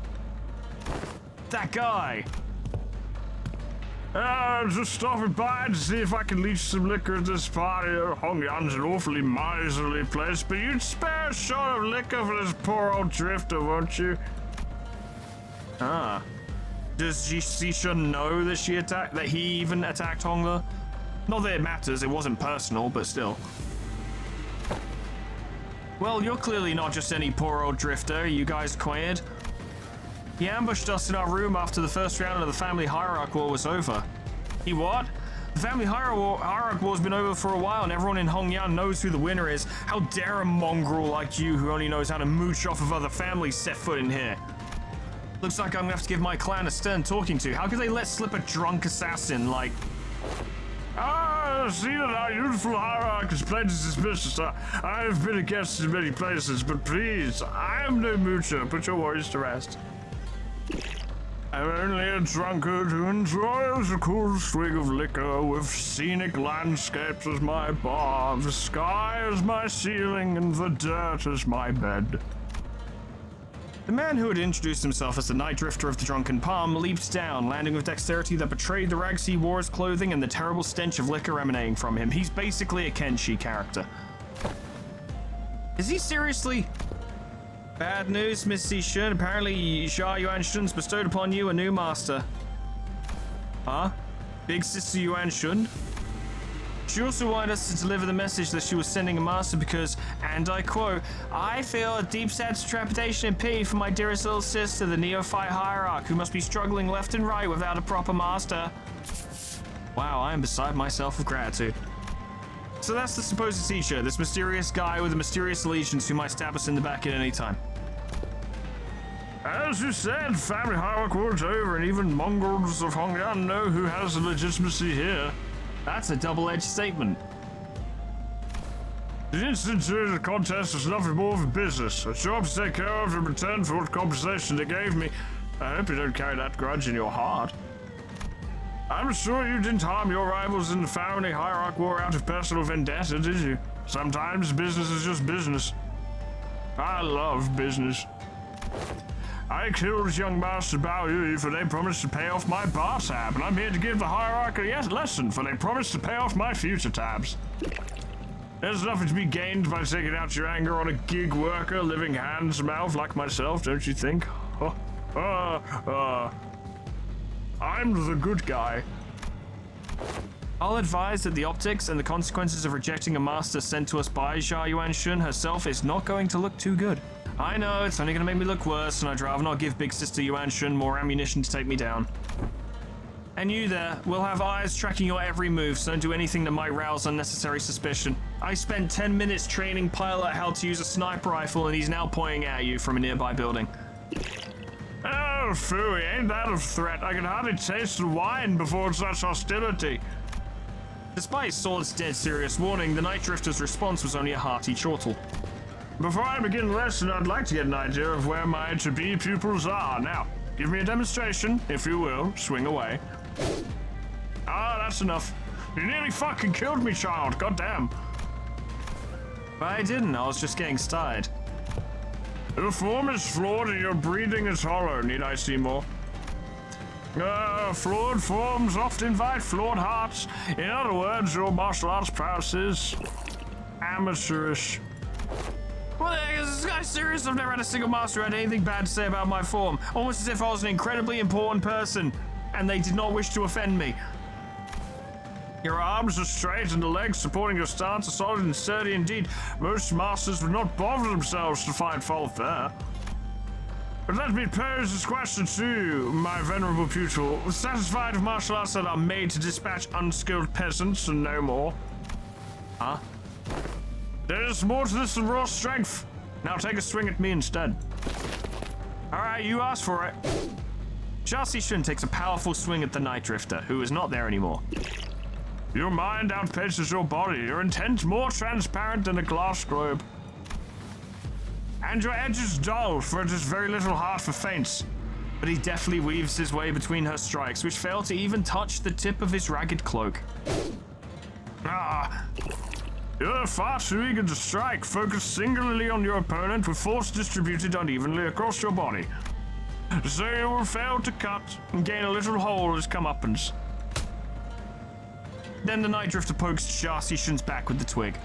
that guy. Just stopping by to see if I can leech some liquor at this party. Hongyan's an awfully miserly place, but you'd spare a shot of liquor for this poor old drifter, won't you? Ah. Does Xisha know that he even attacked Hongla? Not that it matters, it wasn't personal, but still. Well, you're clearly not just any poor old drifter. You guys acquainted? He ambushed us in our room after the first round of the Family Hierarch War was over. He what? The Family Hierarch War's been over for a while and everyone in Hongyan knows who the winner is. How dare a mongrel like you who only knows how to mooch off of other families set foot in here? Looks like I'm gonna have to give my clan a stern talking to. How could they let slip a drunk assassin like... I see that our youthful hierarch is plenty suspicious. I have been a guest in many places, but please, I am no moocher. Put your worries to rest. I'm only a drunkard who enjoys a cool swig of liquor with scenic landscapes as my bar, the sky as my ceiling, and the dirt as my bed. The man who had introduced himself as the Night Drifter of the Drunken Palm leaped down, landing with dexterity that betrayed the rags he wore as clothing and the terrible stench of liquor emanating from him. He's basically a Kenshi character. Is he seriously? Bad news, Miss Xishun. Apparently, Xia Yuanshun's bestowed upon you a new master. Huh? Big Sister Yuanshun? She also wanted us to deliver the message that she was sending a master because, and I quote, I feel a deep sense of trepidation and pity for my dearest little sister, the neophyte hierarch, who must be struggling left and right without a proper master. Wow, I am beside myself with gratitude. So that's the supposed teacher, this mysterious guy with a mysterious allegiance who might stab us in the back at any time. As you said, Family Hierarch War's over, and even mongrels of Hongyan know who has the legitimacy here. That's a double-edged statement. The instant contest was nothing more than business. A job to take care of in return for what compensation they gave me. I hope you don't carry that grudge in your heart. I'm sure you didn't harm your rivals in the Family Hierarch War out of personal vendetta, did you? Sometimes business is just business. I love business. I killed young Master Bao Yui for they promised to pay off my bar tab, and I'm here to give the hierarchy a lesson for they promised to pay off my future tabs. There's nothing to be gained by taking out your anger on a gig worker living hand-to-mouth like myself, don't you think? I'm the good guy. I'll advise that the optics and the consequences of rejecting a master sent to us by Xia Yuanshun herself is not going to look too good. I know, it's only going to make me look worse, and I'd rather not give Big Sister Yuanshun more ammunition to take me down. And you there, will have eyes tracking your every move, so don't do anything that might rouse unnecessary suspicion. I spent 10 minutes training Pilot how to use a sniper rifle, and he's now pointing at you from a nearby building. Oh, phooey, ain't that a threat? I can hardly taste the wine before such hostility. Despite Sword's dead serious warning, the Night Drifter's response was only a hearty chortle. Before I begin the lesson, I'd like to get an idea of where my to-be pupils are. Now, give me a demonstration, if you will. Swing away. Ah, that's enough. You nearly fucking killed me, child. Goddamn. But I didn't. I was just getting started. Your form is flawed and your breathing is hollow. Need I see more? Flawed forms often invite flawed hearts. In other words, your martial arts prowess is amateurish. What the heck is this guy serious? I've never had a single master who had anything bad to say about my form. Almost as if I was an incredibly important person, and they did not wish to offend me. Your arms are straight and the legs supporting your stance are solid and sturdy indeed. Most masters would not bother themselves to find fault there. But let me pose this question to you, my venerable pupil. Satisfied of martial arts that are made to dispatch unskilled peasants and no more? Huh? There's more to this than raw strength. Now take a swing at me instead. Alright, you asked for it. Xia Xishun takes a powerful swing at the Night Drifter, who is not there anymore. Your mind outpaces your body, your intent more transparent than a glass globe. And your edge is dull, for it is very little heart for feints. But he deftly weaves his way between her strikes, which fail to even touch the tip of his ragged cloak. You're far too eager to strike. Focus singularly on your opponent with force distributed unevenly across your body. So you will fail to cut and gain a little hole as comeuppance. Then the Night Drifter pokes Xia Xishun's back with the twig.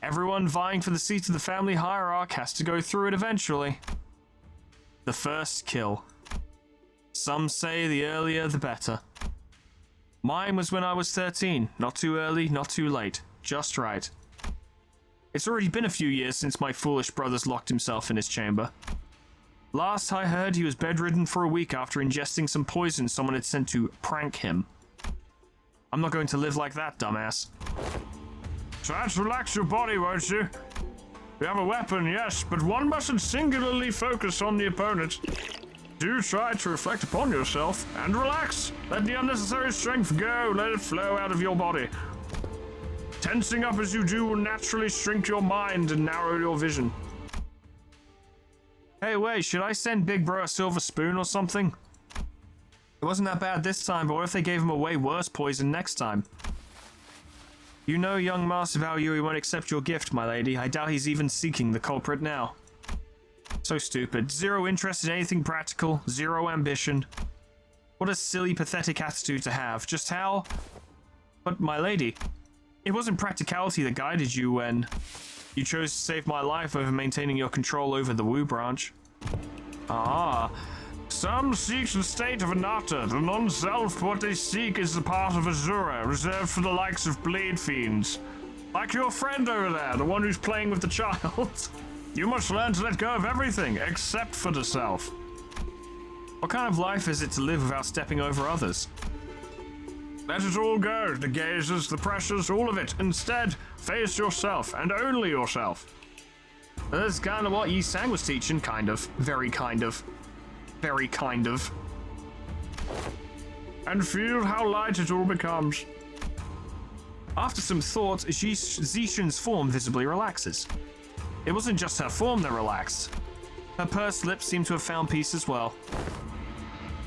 Everyone vying for the seat of the family hierarch has to go through it eventually. The first kill. Some say the earlier the better. Mine was when I was 13. Not too early, not too late. Just right. It's already been a few years since my foolish brother's locked himself in his chamber. Last I heard, he was bedridden for a week after ingesting some poison someone had sent to prank him. I'm not going to live like that, dumbass. Try to relax your body, won't you? You have a weapon, yes, but one mustn't singularly focus on the opponent. Do try to reflect upon yourself and relax. Let the unnecessary strength go. Let it flow out of your body. Tensing up as you do will naturally shrink your mind and narrow your vision. Hey, wait, should I send Big Bro a silver spoon or something? It wasn't that bad this time, but what if they gave him a way worse poison next time? You know young Master Bao Yui won't accept your gift, my lady. I doubt he's even seeking the culprit now. So stupid. Zero interest in anything practical. Zero ambition. What a silly, pathetic attitude to have. Just how... But, my lady, it wasn't practicality that guided you when you chose to save my life over maintaining your control over the Wu branch. Ah... Some seek the state of Anata, the non-self. What they seek is the part of Azura, reserved for the likes of blade fiends. Like your friend over there, the one who's playing with the child. You must learn to let go of everything, except for the self. What kind of life is it to live without stepping over others? Let it all go, the gazes, the pressures, all of it. Instead, face yourself, and only yourself. That's kind of what Yi Sang was teaching, kind of. Very kind of. Very kind of. And feel how light it all becomes. After some thought, Xishun's form visibly relaxes. It wasn't just her form that relaxed. Her pursed lips seemed to have found peace as well.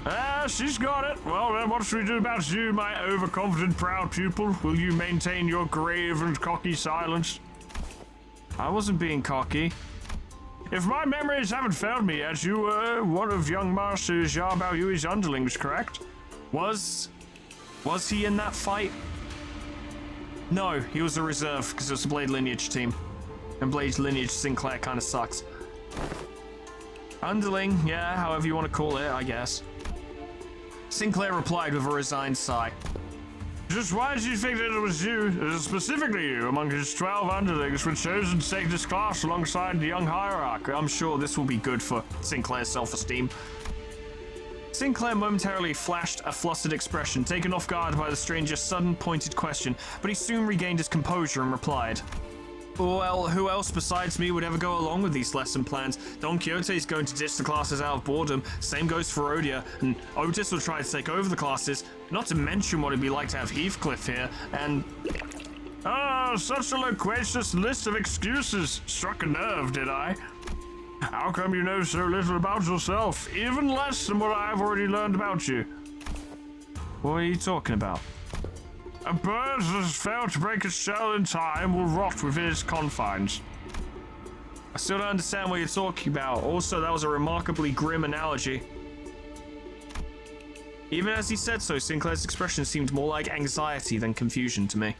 Ah, she's got it. Well, then what should we do about you, my overconfident proud pupil? Will you maintain your grave and cocky silence? I wasn't being cocky. If my memories haven't failed me yet, you were one of young Master Jia Baoyui's underlings, correct? Was he in that fight? No, he was a reserve, because it was a Blade Lineage team. And Blade Lineage Sinclair kind of sucks. Underling, yeah, however you want to call it, I guess. Sinclair replied with a resigned sigh. Just why did you think that it was you, specifically you, among his 12 underlings were chosen to take this class alongside the young hierarch? I'm sure this will be good for Sinclair's self-esteem. Sinclair momentarily flashed a flustered expression, taken off guard by the stranger's sudden pointed question, but he soon regained his composure and replied. Well, who else besides me would ever go along with these lesson plans? Don Quixote is going to ditch the classes out of boredom, same goes for Rhodia, and Otis will try to take over the classes, not to mention what it'd be like to have Heathcliff here, and... Ah, such a loquacious list of excuses. Struck a nerve, did I? How come you know so little about yourself, even less than what I've already learned about you? What are you talking about? A bird that has failed to break its shell in time will rot within its confines. I still don't understand what you're talking about. Also, that was a remarkably grim analogy. Even as he said so, Sinclair's expression seemed more like anxiety than confusion to me.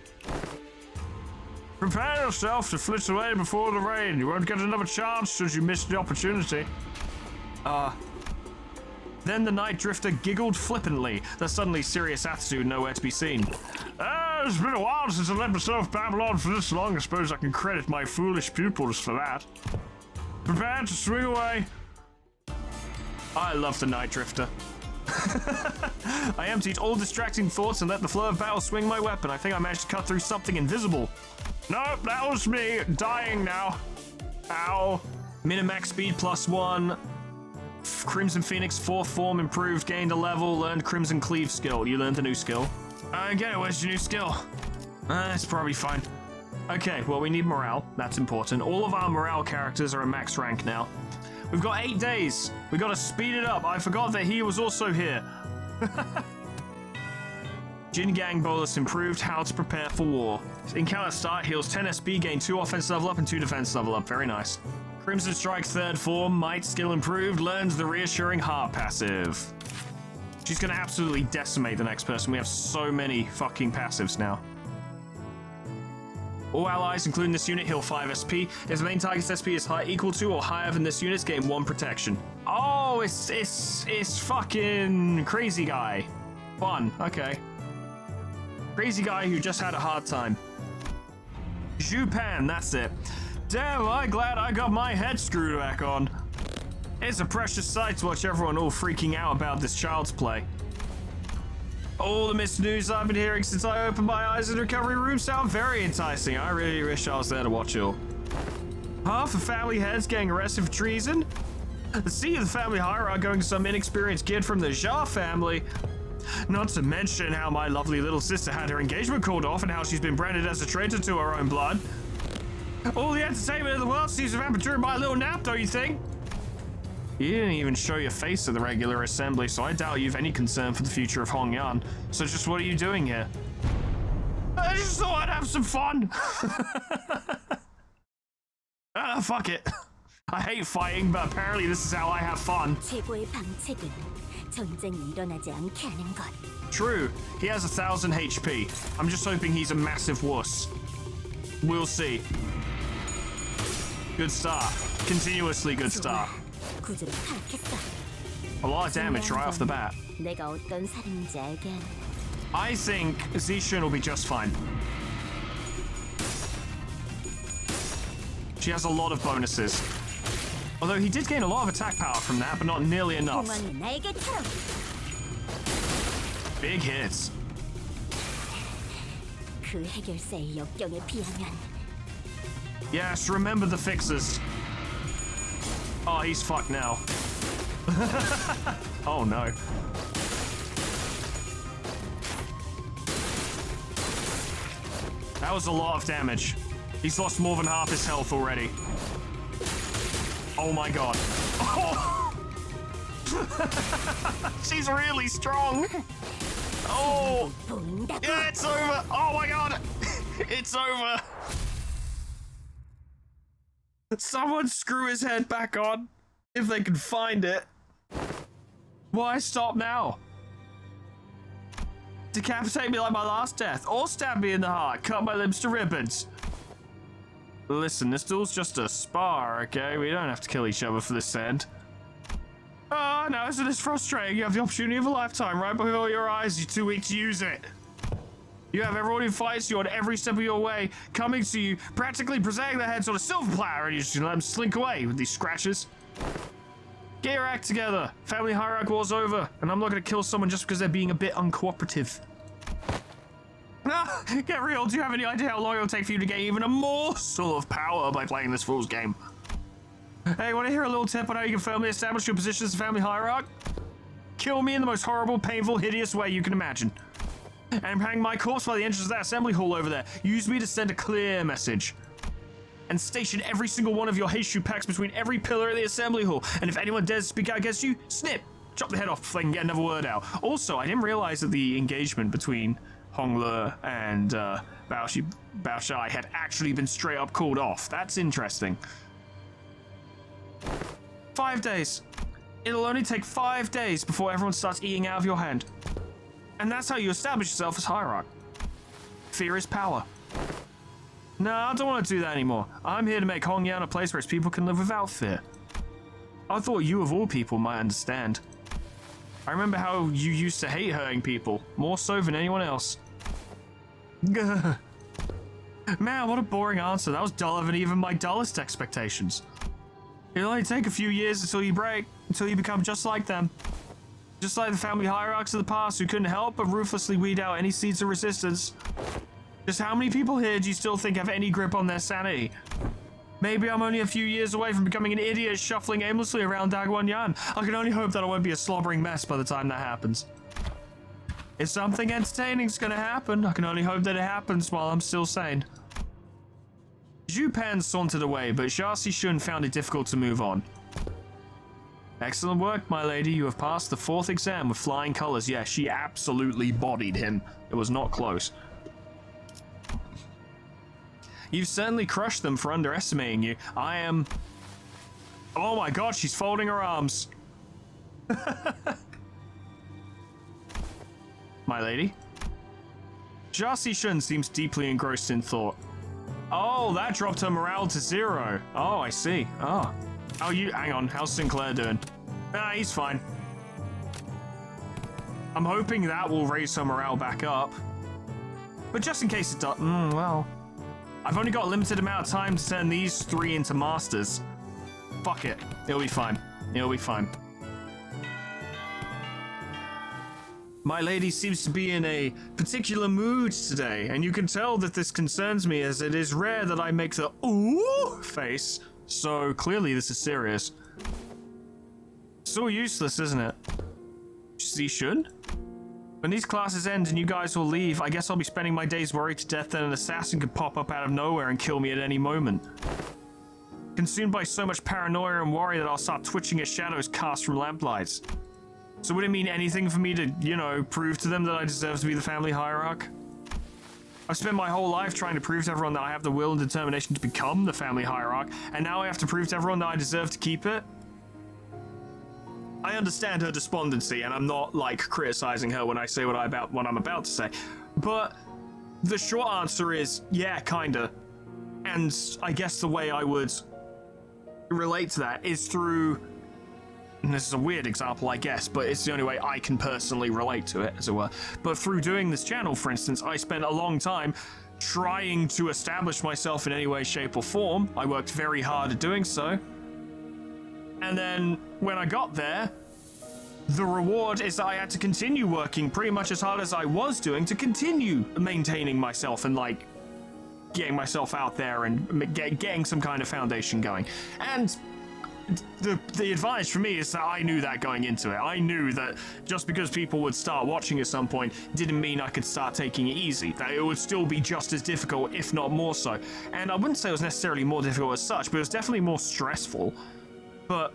Prepare yourself to flit away before the rain. You won't get another chance should you miss the opportunity. Then the Night Drifter giggled flippantly, their suddenly serious attitude nowhere to be seen. It's been a while since I let myself babble on for this long. I suppose I can credit my foolish pupils for that. Prepare to swing away. I love the Night Drifter. I emptied all distracting thoughts and let the flow of battle swing my weapon. I think I managed to cut through something invisible. Nope, that was me, dying now. Ow. Minimax speed +1. Crimson Phoenix 4th form improved, gained a level, learned Crimson Cleave skill. You learned a new skill. Okay, where's your new skill? It's probably fine. Okay, well, we need morale. That's important. All of our morale characters are at max rank now. We've got 8 days. We gotta speed it up. I forgot that he was also here. Jin Gang Bolus improved, how to prepare for war. Encounter start, heals 10 SB, gain 2 offense level up and 2 defense level up. Very nice. Crimson Strike 3rd form, might skill improved, learns the reassuring heart passive. She's gonna absolutely decimate the next person. We have so many fucking passives now. All allies, including this unit, heal 5 SP. If the main target's SP is equal to or higher than this unit's, gain 1 protection. Oh, it's fucking crazy guy. Fun, okay. Crazy guy who just had a hard time. Jupan, that's it. Damn, I'm glad I got my head screwed back on. It's a precious sight to watch everyone all freaking out about this child's play. All the missed news I've been hearing since I opened my eyes in the recovery room sound very enticing. I really wish I was there to watch it all. Half the family heads getting arrested for treason? The seat of the family hierarchy going to some inexperienced kid from the Jia family. Not to mention how my lovely little sister had her engagement called off and how she's been branded as a traitor to her own blood. All the entertainment in the world seems to have happened during my little nap, don't you think? You didn't even show your face at the regular assembly, so I doubt you've any concern for the future of Hongyan. So just what are you doing here? I just thought I'd have some fun. Fuck it. I hate fighting, but apparently this is how I have fun. 최고의 방책은 전쟁이 일어나지 않게 하는 것. True, he has 1000 HP. I'm just hoping he's a massive wuss. We'll see. Good start. Continuously good start. 구조를 파악했어. A lot of damage right off the bat. 내가 어떤 사람인지 알게 하는. I think Zishun will be just fine. She has a lot of bonuses. Although he did gain a lot of attack power from that, but not nearly enough. 공원이 날개처럼. Big hits. 그 해결사의 역경에 비하면. Yes, remember the fixes. Oh, he's fucked now. Oh no. That was a lot of damage. He's lost more than half his health already. Oh my god. Oh! She's really strong. Oh! Yeah, it's over. Oh my god. It's over. Someone screw his head back on, if they can find it. Why stop now? Decapitate me like my last death, or stab me in the heart, cut my limbs to ribbons. Listen, this duel's just a spar, okay? We don't have to kill each other for this end. Oh, no, isn't this frustrating? You have the opportunity of a lifetime right before your eyes. You're too weak to use it. You have everyone who fights you on every step of your way coming to you, practically presenting their heads on a silver platter, and you just let them slink away with these scratches. Get your act together. Family hierarchy war's over, and I'm not going to kill someone just because they're being a bit uncooperative. Ah, get real. Do you have any idea how long it'll take for you to gain even a morsel of power by playing this fool's game? Hey, want to hear a little tip on how you can firmly establish your position as a family hierarch? Kill me in the most horrible, painful, hideous way you can imagine. And hang my corpse by the entrance of that assembly hall over there. Use me to send a clear message. And station every single one of your Heishu packs between every pillar of the assembly hall. And if anyone dares speak out against you, snip! Chop the head off before they can get another word out. Also, I didn't realize that the engagement between Hongler and Bao Shai had actually been straight up called off. That's interesting. 5 days. It'll only take 5 days before everyone starts eating out of your hand. And that's how you establish yourself as hierarch. Fear is power. No, I don't want to do that anymore. I'm here to make Hongyan a place where its people can live without fear. I thought you of all people might understand. I remember how you used to hate hurting people, more so than anyone else. Man, what a boring answer. That was duller than even my dullest expectations. It'll only take a few years until you break, until you become just like them. Just like the family hierarchs of the past who couldn't help but ruthlessly weed out any seeds of resistance. Just how many people here do you still think have any grip on their sanity? Maybe I'm only a few years away from becoming an idiot shuffling aimlessly around Dagwon-yan. I can only hope that I won't be a slobbering mess by the time that happens. If something entertaining's gonna happen, I can only hope that it happens while I'm still sane. Zhu Pan sauntered away, but Xia Xishun found it difficult to move on. Excellent work, my lady. You have passed the 4th exam with flying colors. Yeah, she absolutely bodied him. It was not close. You've certainly crushed them for underestimating you. I am... Oh my god, she's folding her arms. My lady? Xia Xishun seems deeply engrossed in thought. Oh, that dropped her morale to 0. Oh, I see. Oh. Hang on, how's Sinclair doing? Nah, he's fine. I'm hoping that will raise her morale back up. But just in case it does, well... I've only got a limited amount of time to turn these 3 into masters. Fuck it. It'll be fine. It'll be fine. My lady seems to be in a particular mood today, and you can tell that this concerns me as it is rare that I make the ooh face, so clearly this is serious. So useless, isn't it? Xishun? When these classes end and you guys will leave, I guess I'll be spending my days worried to death that an assassin could pop up out of nowhere and kill me at any moment. Consumed by so much paranoia and worry that I'll start twitching at shadows cast from lamplights. So would it mean anything for me to, you know, prove to them that I deserve to be the family hierarch? I've spent my whole life trying to prove to everyone that I have the will and determination to become the family hierarch, and now I have to prove to everyone that I deserve to keep it? I understand her despondency, and I'm not, like, criticizing her when I say what I'm about to say. But the short answer is, yeah, kinda. And I guess the way I would relate to that is through... And this is a weird example, I guess, but it's the only way I can personally relate to it, as it were. But through doing this channel, for instance, I spent a long time trying to establish myself in any way, shape, or form. I worked very hard at doing so. And then, when I got there, the reward is that I had to continue working pretty much as hard as I was doing to continue maintaining myself and, like, getting myself out there and getting some kind of foundation going. And the advantage for me is that I knew that going into it. I knew that just because people would start watching at some point didn't mean I could start taking it easy. That it would still be just as difficult, if not more so. And I wouldn't say it was necessarily more difficult as such, but it was definitely more stressful. But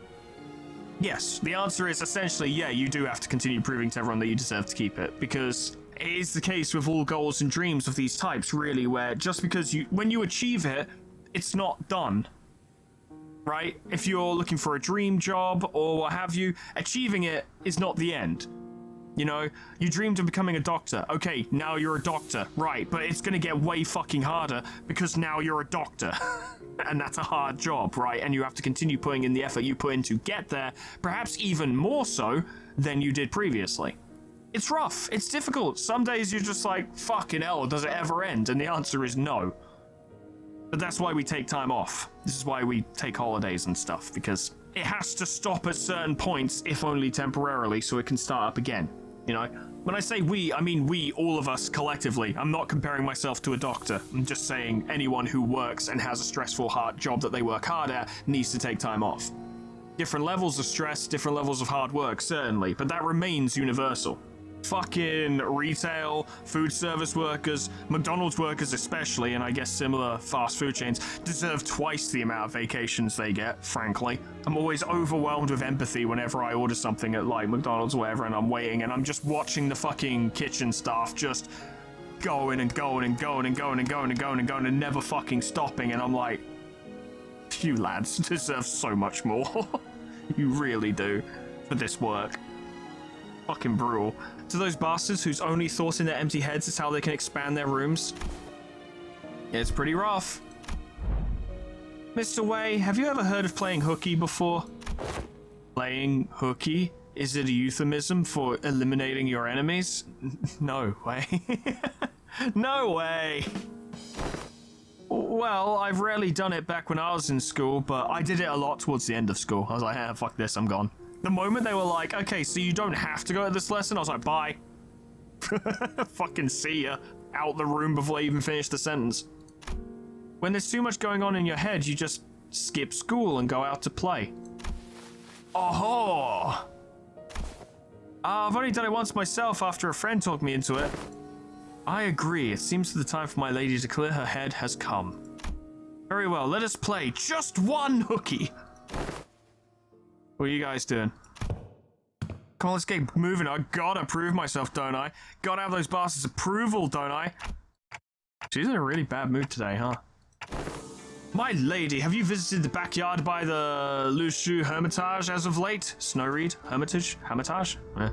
yes, the answer is essentially, yeah, you do have to continue proving to everyone that you deserve to keep it, because it is the case with all goals and dreams of these types, really, where just because when you achieve it, it's not done. right? If you're looking for a dream job or what have you, achieving it is not the end. You know, you dreamed of becoming a doctor. Okay, now you're a doctor, right? But it's gonna get way fucking harder because now you're a doctor. And that's a hard job, right? And you have to continue putting in the effort you put in to get there, perhaps even more so than you did previously. It's rough, it's difficult. Some days you're just like, fucking hell, does it ever end? And the answer is no. But that's why we take time off. This is why we take holidays and stuff, because it has to stop at certain points, if only temporarily, so it can start up again. You know, when I say we, I mean we, all of us, collectively. I'm not comparing myself to a doctor. I'm just saying anyone who works and has a stressful, hard job that they work hard at needs to take time off. Different levels of stress, different levels of hard work, certainly, but that remains universal. Fucking retail, food service workers, McDonald's workers especially, and I guess similar fast food chains, deserve twice the amount of vacations they get, frankly. I'm always overwhelmed with empathy whenever I order something at like McDonald's or whatever and I'm waiting and I'm just watching the fucking kitchen staff just going and going and going and going and going and going and going and never fucking stopping, and I'm like, you lads deserve so much more. You really do, for this work. Fucking brutal. To those bastards whose only thought in their empty heads is how they can expand their rooms, it's pretty rough. Mr. Way, have you ever heard of playing hooky before? Playing hooky? Is it a euphemism for eliminating your enemies? No way. No way. Well, I've rarely done it back when I was in school, but I did it a lot towards the end of school. I was like, fuck this, I'm gone. The moment they were like, okay, so you don't have to go to this lesson, I was like, bye. Fucking see ya. Out the room before I even finish the sentence. When there's too much going on in your head, you just skip school and go out to play. Oh! I've only done it once myself after a friend talked me into it. I agree. It seems that the time for my lady to clear her head has come. Very well, let us play just one hooky. What are you guys doing? Come on, let's get moving. I gotta prove myself, don't I? Gotta have those bastards' approval, don't I? She's in a really bad mood today, huh? My lady, have you visited the backyard by the Lushu Hermitage as of late? Snowreed? Hermitage? Hermitage? Eh.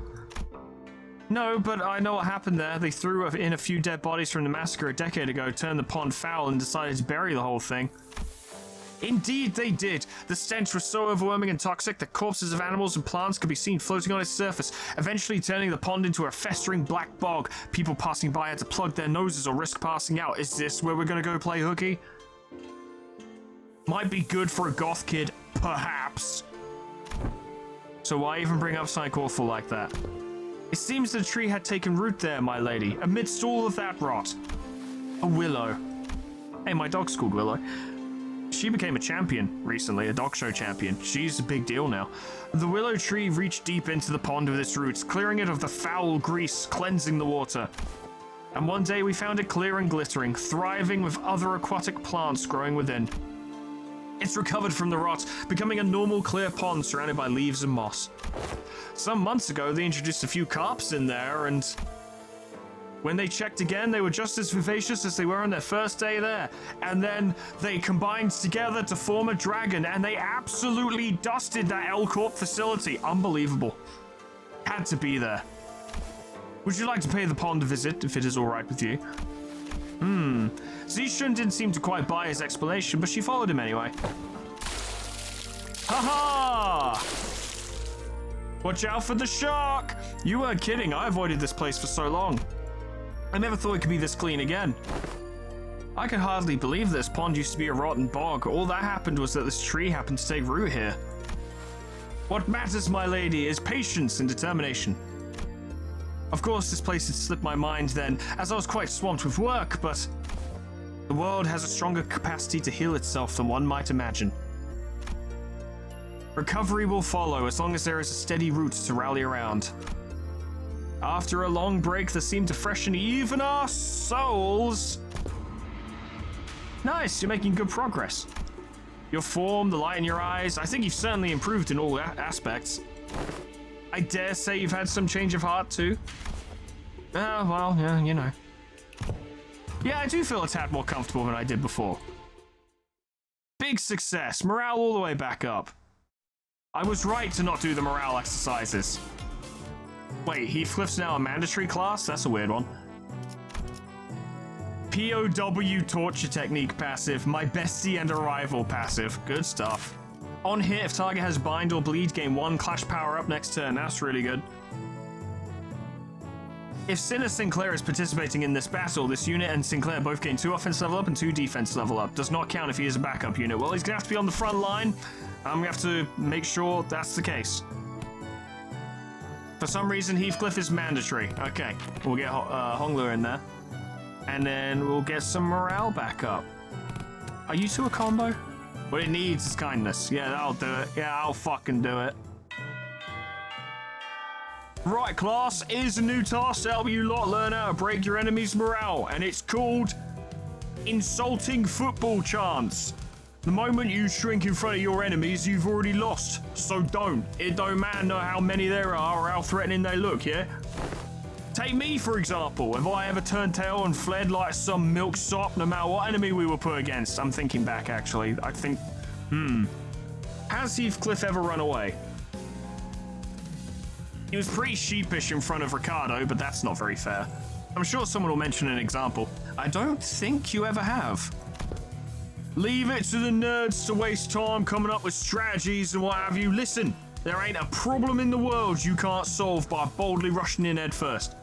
No, but I know what happened there. They threw in a few dead bodies from the massacre a decade ago, turned the pond foul, and decided to bury the whole thing. Indeed they did. The stench was so overwhelming and toxic that corpses of animals and plants could be seen floating on its surface, eventually turning the pond into a festering black bog. People passing by had to plug their noses or risk passing out. Is this where we're gonna go play hooky? Might be good for a goth kid, perhaps. So why even bring up something awful like that? It seems the tree had taken root there, my lady, amidst all of that rot. A willow. Hey, my dog's called Willow. She became a champion recently, a dog show champion. She's a big deal now. The willow tree reached deep into the pond with its roots, clearing it of the foul grease, cleansing the water. And one day we found it clear and glittering, thriving with other aquatic plants growing within. It's recovered from the rot, becoming a normal clear pond surrounded by leaves and moss. Some months ago, they introduced a few carps in there, and when they checked again, they were just as vivacious as they were on their first day there. And then they combined together to form a dragon, and they absolutely dusted that L Corp facility. Unbelievable. Had to be there. Would you like to pay the pond a visit, if it is all right with you? Zishun didn't seem to quite buy his explanation, but she followed him anyway. Haha! Watch out for the shark! You weren't kidding, I avoided this place for so long. I never thought it could be this clean again. I could hardly believe this pond used to be a rotten bog. All that happened was that this tree happened to take root here. What matters, my lady, is patience and determination. Of course, this place had slipped my mind then, as I was quite swamped with work, but the world has a stronger capacity to heal itself than one might imagine. Recovery will follow as long as there is a steady root to rally around. After a long break that seemed to freshen even our souls. Nice, you're making good progress. Your form, the light in your eyes, I think you've certainly improved in all aspects. I dare say you've had some change of heart too. Well, yeah, you know. Yeah, I do feel a tad more comfortable than I did before. Big success. Morale all the way back up. I was right to not do the morale exercises. Wait, Heathcliff's now a mandatory class? That's a weird one. POW torture technique passive. My bestie and a rival passive. Good stuff. On hit, if target has bind or bleed, gain 1 clash power up next turn. That's really good. If Sin or Sinclair is participating in this battle, this unit and Sinclair both gain 2 offense level up and 2 defense level up. Does not count if he is a backup unit. Well, he's going to have to be on the front line. I'm going to have to make sure that's the case. For some reason, Heathcliff is mandatory. Okay, we'll get Honglu in there. And then we'll get some morale back up. Are you two a combo? What it needs is kindness. Yeah, that'll do it. Yeah, I'll fucking do it. Right, class, here's a new task to help you lot learn how to break your enemy's morale, and it's called Insulting Football Chants. The moment you shrink in front of your enemies, you've already lost, so don't. It don't matter how many there are or how threatening they look, yeah? Take me, for example. Have I ever turned tail and fled like some milksop no matter what enemy we were put against? I'm thinking back, actually. I think, Has Heathcliff ever run away? He was pretty sheepish in front of Ricardo, but that's not very fair. I'm sure someone will mention an example. I don't think you ever have. Leave it to the nerds to waste time coming up with strategies and what have you. Listen, there ain't a problem in the world you can't solve by boldly rushing in head first.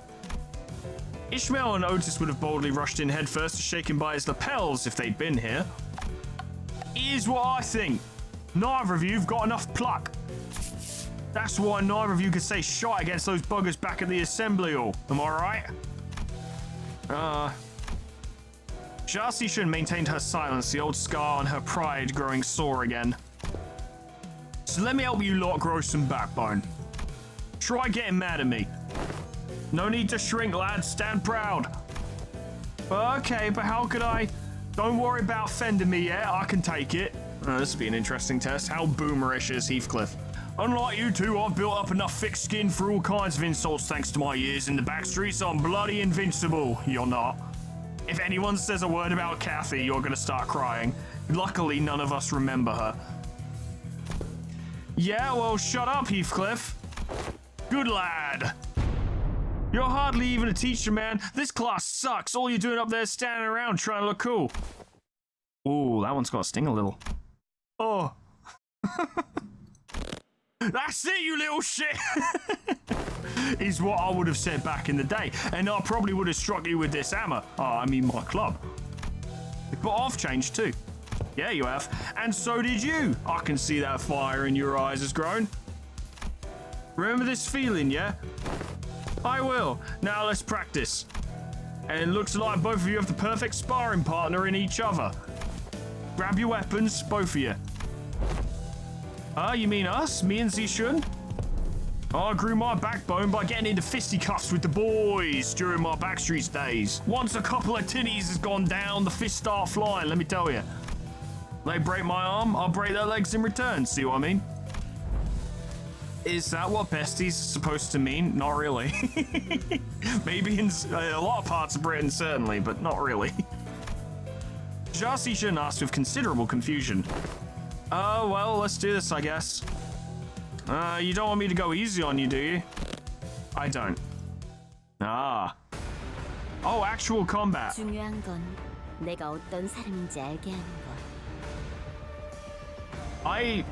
Ishmael and Otis would have boldly rushed in head first to shake him by his lapels if they'd been here. Here's what I think. Neither of you've got enough pluck. That's why neither of you could say shite against those buggers back at the assembly hall. Am I right? Jarsishan maintained her silence, the old scar on her pride growing sore again. So let me help you lot grow some backbone. Try getting mad at me. No need to shrink, lads. Stand proud. Okay, but how could I? Don't worry about fending me yet. I can take it. This will be an interesting test. How boomerish is Heathcliff? Unlike you two, I've built up enough thick skin for all kinds of insults thanks to my years in the backstreets. I'm bloody invincible. You're not. If anyone says a word about Kathy, you're going to start crying. Luckily, none of us remember her. Yeah, well, shut up, Heathcliff. Good lad. You're hardly even a teacher, man. This class sucks. All you're doing up there is standing around trying to look cool. Ooh, that one's got to sting a little. Oh. That's it, you little shit! Is what I would have said back in the day. And I probably would have struck you with this hammer. Oh, I mean my club. But I've changed too. Yeah, you have. And so did you. I can see that fire in your eyes has grown. Remember this feeling, yeah? I will. Now let's practice. And it looks like both of you have the perfect sparring partner in each other. Grab your weapons, both of you. You mean us? Me and Zishun? I grew my backbone by getting into fisticuffs with the boys during my Backstreets days. Once a couple of tinnies has gone down, the fists start flying, let me tell you. They break my arm, I'll break their legs in return, see what I mean? Is that what besties are supposed to mean? Not really. Maybe in a lot of parts of Britain, certainly, but not really. Jarsishan asked with considerable confusion. Oh, well, let's do this, I guess. You don't want me to go easy on you, do you? I don't. Ah. Oh, actual combat. 중요한 건 내가 어떤 사람인지 알게 하는 것.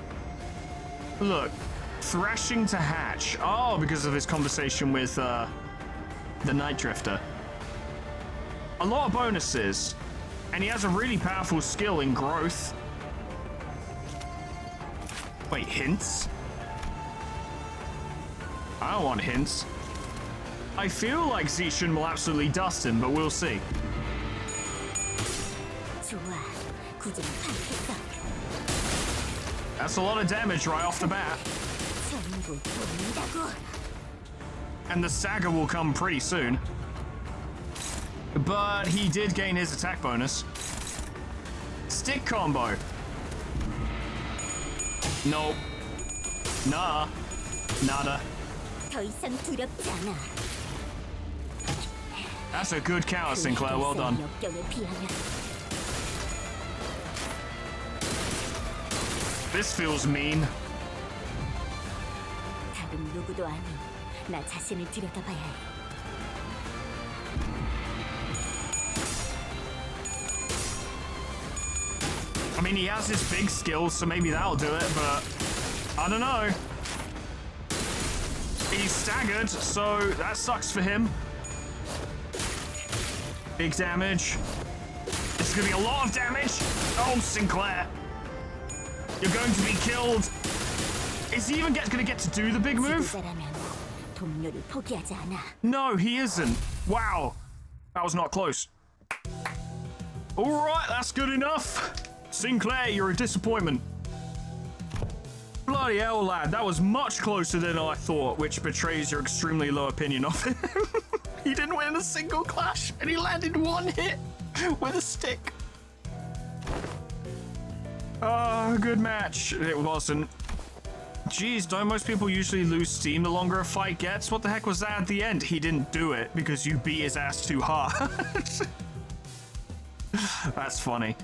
Look, thrashing to hatch. Oh, because of his conversation with the Night Drifter. A lot of bonuses. And he has a really powerful skill in growth. Wait, hints? I don't want hints. I feel like Zishan will absolutely dust him, but we'll see. 좋아, 구조는 파악했어. That's a lot of damage right off the bat. 전부 보인다고. And the Saga will come pretty soon. But he did gain his attack bonus. Stick combo. Nope. Nah. Nada. 더 이상 두렵지 않아. That's a good counter, Sinclair. Well done. 역경에 비하면 This feels mean. 다른 누구도 아닌 나 자신을 들여다봐야 해. I mean, he has his big skills, so maybe that'll do it, but I don't know. He's staggered, so that sucks for him. Big damage. It's gonna be a lot of damage. Oh, Sinclair. You're going to be killed. Is he even gonna get to do the big move? 지도자라면 동료를 포기하지 않아. No, he isn't. Wow. That was not close. All right, that's good enough. Sinclair, you're a disappointment. Bloody hell, lad. That was much closer than I thought, which betrays your extremely low opinion of him. He didn't win a single clash, and he landed one hit with a stick. Oh, good match. It wasn't. Jeez, don't most people usually lose steam the longer a fight gets? What the heck was that at the end? He didn't do it because you beat his ass too hard. That's funny.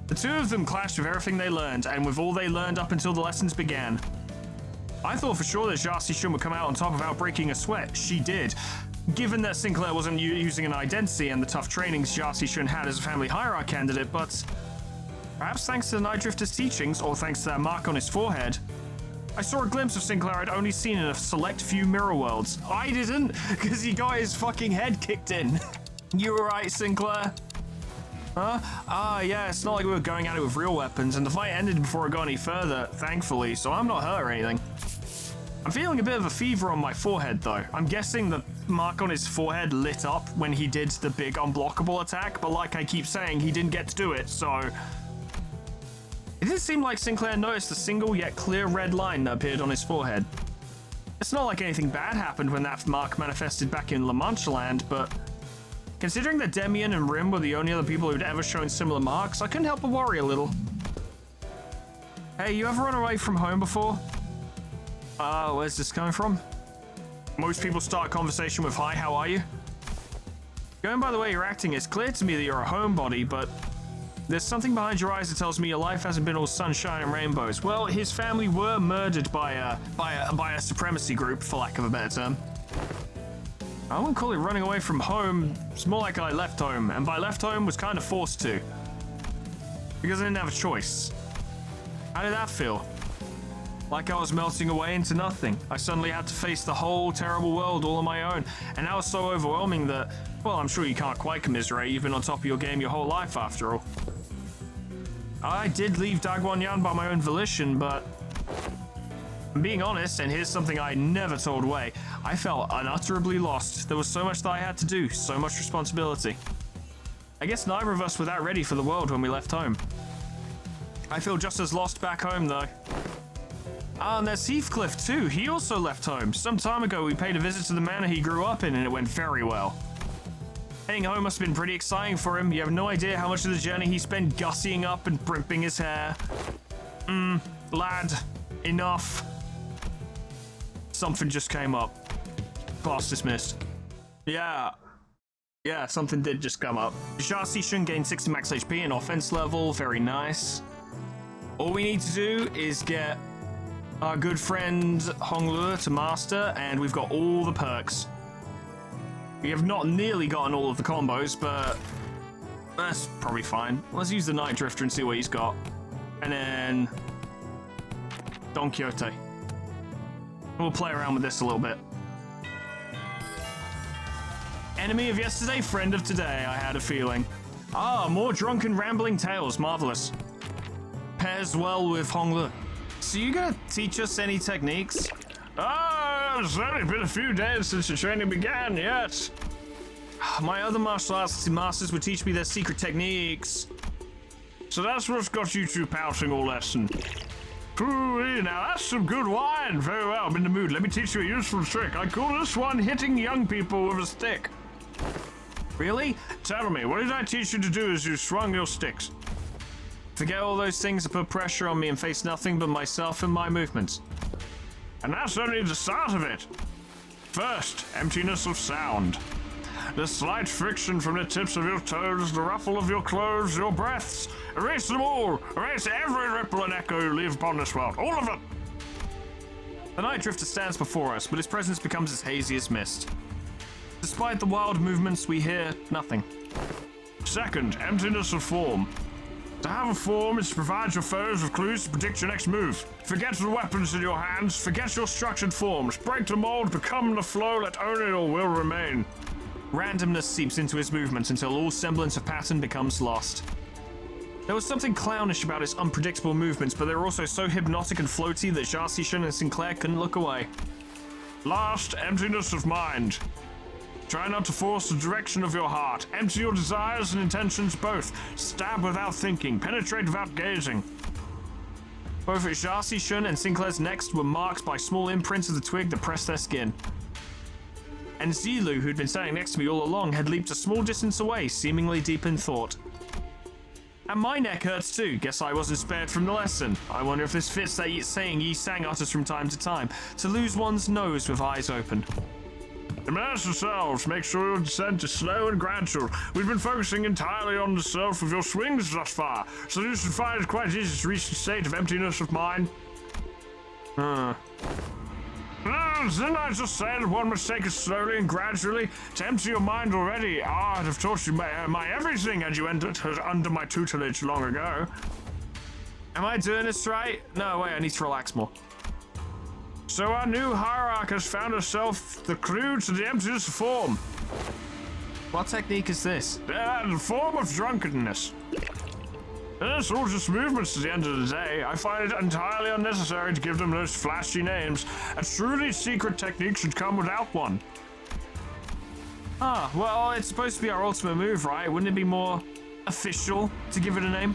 The two of them clashed with everything they learned, and with all they learned up until the lessons began. I thought for sure that Jia Shun would come out on top without breaking a sweat. She did. Given that Sinclair wasn't using an identity and the tough trainings Jia Shun had as a family hierarch candidate, but perhaps thanks to the Night Drifter's teachings, or thanks to that mark on his forehead, I saw a glimpse of Sinclair I'd only seen in a select few mirror worlds. I didn't, because he got his fucking head kicked in. You were right, Sinclair. Huh? Ah, yeah, it's not like we were going at it with real weapons, and the fight ended before it got any further, thankfully, so I'm not hurt or anything. I'm feeling a bit of a fever on my forehead, though. I'm guessing the mark on his forehead lit up when he did the big unblockable attack, but like I keep saying, he didn't get to do it, so... It did seem like Sinclair noticed a single yet clear red line that appeared on his forehead. It's not like anything bad happened when that mark manifested back in La Mancha Land, but... Considering that Demian and Rim were the only other people who'd ever shown similar marks, I couldn't help but worry a little. Hey, you ever run away from home before? Where's this coming from? Most people start a conversation with, hi, how are you? Going by the way you're acting, it's clear to me that you're a homebody, but there's something behind your eyes that tells me your life hasn't been all sunshine and rainbows. Well, his family were murdered by a supremacy group, for lack of a better term. I wouldn't call it running away from home. It's more like I left home, and by left home was kind of forced to. Because I didn't have a choice. How did that feel? Like I was melting away into nothing. I suddenly had to face the whole terrible world all on my own, and that was so overwhelming that, well, I'm sure you can't quite commiserate. You've been on top of your game your whole life, after all. I did leave Dagwon-yan by my own volition, but... I'm being honest, and here's something I never told Wei. I felt unutterably lost. There was so much that I had to do, so much responsibility. I guess neither of us were that ready for the world when we left home. I feel just as lost back home, though. Ah, and there's Heathcliff, too. He also left home. Some time ago, we paid a visit to the manor he grew up in, and it went very well. Heading home must have been pretty exciting for him. You have no idea how much of the journey he spent gussying up and brimping his hair. Lad, enough. Something just came up. Class dismissed. Yeah, something did just come up. Jia Shun gained 60 max HP and offense level. Very nice. All we need to do is get our good friend Hongluo to master, and we've got all the perks. We have not nearly gotten all of the combos, but that's probably fine. Let's use the Night Drifter and see what he's got. And then Don Quixote. We'll play around with this a little bit. Enemy of yesterday, friend of today, I had a feeling. Ah, more drunken rambling tales, marvelous. Pairs well with Hongluo. So you gonna teach us any techniques? It's only been a few days since the training began, yes. My other martial arts masters would teach me their secret techniques. So that's what's got you two pouting all lesson. Pooh, now that's some good wine. Very well, I'm in the mood. Let me teach you a useful trick. I call this one hitting young people with a stick. Really? Tell me, what did I teach you to do as you swung your sticks? Forget all those things that put pressure on me and face nothing but myself and my movements. And that's only the start of it. First, emptiness of sound. The slight friction from the tips of your toes, the ruffle of your clothes, your breaths. Erase them all. Erase every ripple and echo you leave upon this world. All of it. The Night Drifter stands before us, but his presence becomes as hazy as mist. Despite the wild movements, we hear nothing. Second, emptiness of form. To have a form is to provide your foes with clues to predict your next move. Forget the weapons in your hands, forget your structured forms. Break the mold, become the flow, let only your will remain. Randomness seeps into his movements until all semblance of pattern becomes lost. There was something clownish about his unpredictable movements, but they were also so hypnotic and floaty that Jarcy and Sinclair couldn't look away. Last, emptiness of mind. Try not to force the direction of your heart. Empty your desires and intentions both. Stab without thinking. Penetrate without gazing. Both Jarcy and Sinclair's necks were marked by small imprints of the twig that pressed their skin. And Zilu, who'd been standing next to me all along, had leaped a small distance away, seemingly deep in thought. And my neck hurts too. Guess I wasn't spared from the lesson. I wonder if this fits that saying Yi Sang utters from time to time, to lose one's nose with eyes open. Immerse yourselves. Make sure your descent is slow and gradual. We've been focusing entirely on the self of your swings thus far, so you should find it quite easy to reach the state of emptiness of mind. Didn't I just say that one must take it slowly and gradually? To empty your mind already, I'd have taught you my everything had you entered under my tutelage long ago. Am I doing this right? No, wait, I need to relax more. So our new hierarch has found herself the clue to the emptiness of form. What technique is this? The form of drunkenness. It's all just movements at the end of the day. I find it entirely unnecessary to give them those flashy names. A truly secret technique should come without one. Ah, well, it's supposed to be our ultimate move, right? Wouldn't it be more official to give it a name?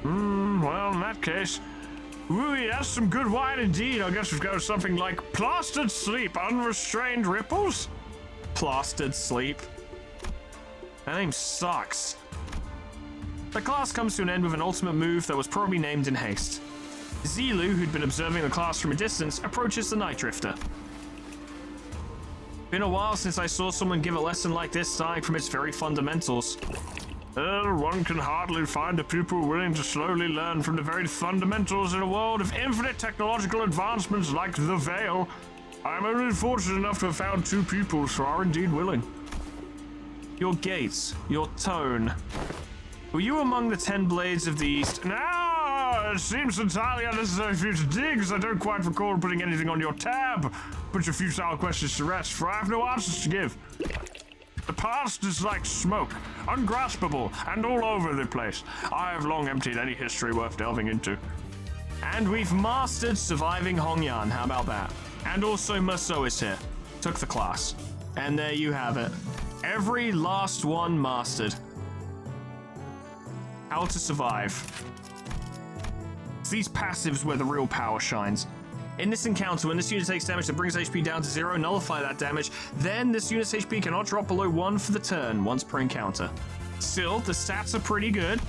Well, in that case... Ooh, that's some good wine indeed. I guess we've got something like Plastered Sleep, Unrestrained Ripples? Plastered Sleep. That name sucks. The class comes to an end with an ultimate move that was probably named in haste. Zilu, who'd been observing the class from a distance, approaches the Night Drifter. Been a while since I saw someone give a lesson like this starting from its very fundamentals. One can hardly find a pupil willing to slowly learn from the very fundamentals in a world of infinite technological advancements like the Veil. I'm only fortunate enough to have found two pupils who are indeed willing. Your gaits, your tone. Were you among the 10 Blades of the East? No, it seems entirely unnecessary for you to dig, as I don't quite recall putting anything on your tab. Put your futile questions to rest, for I have no answers to give. The past is like smoke, ungraspable, and all over the place. I have long emptied any history worth delving into. And we've mastered surviving Hongyan, how about that? And also Merceau is here. Took the class. And there you have it. Every last one mastered. How to survive. It's these passives where the real power shines. In this encounter, when this unit takes damage that brings HP down to 0, nullify that damage, then this unit's HP cannot drop below 1 for the turn, once per encounter. Still, the stats are pretty good.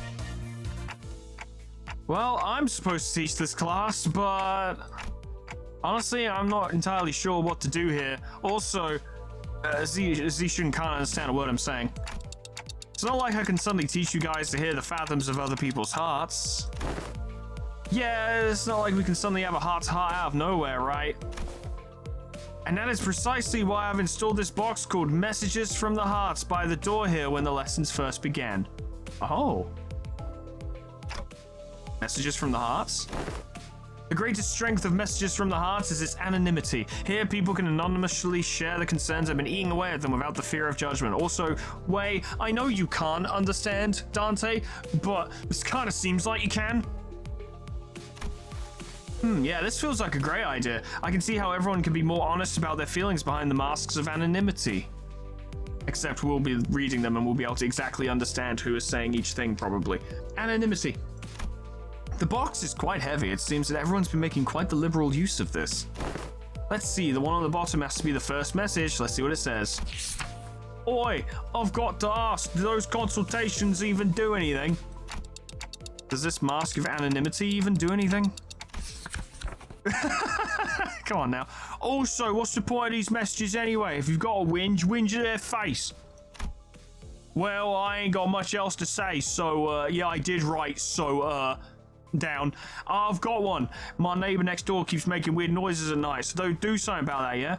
Well, I'm supposed to teach this class, but honestly, I'm not entirely sure what to do here. Also, Zishun can't understand a word I'm saying. It's not like I can suddenly teach you guys to hear the fathoms of other people's hearts. Yeah, it's not like we can suddenly have a heart-to-heart out of nowhere, right? And that is precisely why I've installed this box called Messages from the Hearts by the door here when the lessons first began. Oh. Messages from the Hearts? The greatest strength of Messages from the Hearts is its anonymity. Here, people can anonymously share the concerns that have been eating away at them without the fear of judgment. Also, Wei, I know you can't understand Dante, but this kind of seems like you can. Yeah, this feels like a great idea. I can see how everyone can be more honest about their feelings behind the masks of anonymity. Except we'll be reading them and we'll be able to exactly understand who is saying each thing, probably. Anonymity. The box is quite heavy. It seems that everyone's been making quite the liberal use of this. Let's see, the one on the bottom has to be the first message. Let's see what it says. Oi, I've got to ask, do those consultations even do anything? Does this mask of anonymity even do anything? Come on now. Also, what's the point of these messages anyway? If you've got a whinge to their face. Well, I ain't got much else to say, so, yeah, I did write, so, down. I've got one. My neighbor next door keeps making weird noises at night, so do something about that, yeah?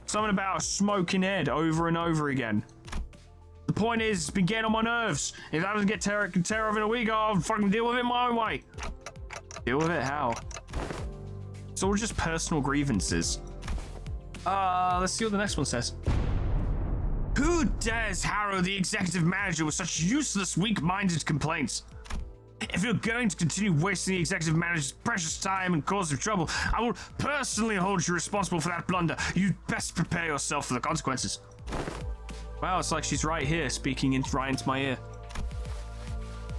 Something about a smoking head over and over again. The point is, it's been getting on my nerves. If that doesn't get taken care of in a week, I'll fucking deal with it my own way. Deal with it? How? It's all just personal grievances. Let's see what the next one says. Who dares harrow the executive manager with such useless, weak-minded complaints? If you're going to continue wasting the executive manager's precious time and causing trouble, I will personally hold you responsible for that blunder. You'd best prepare yourself for the consequences. Wow, it's like she's right here, speaking right into my ear.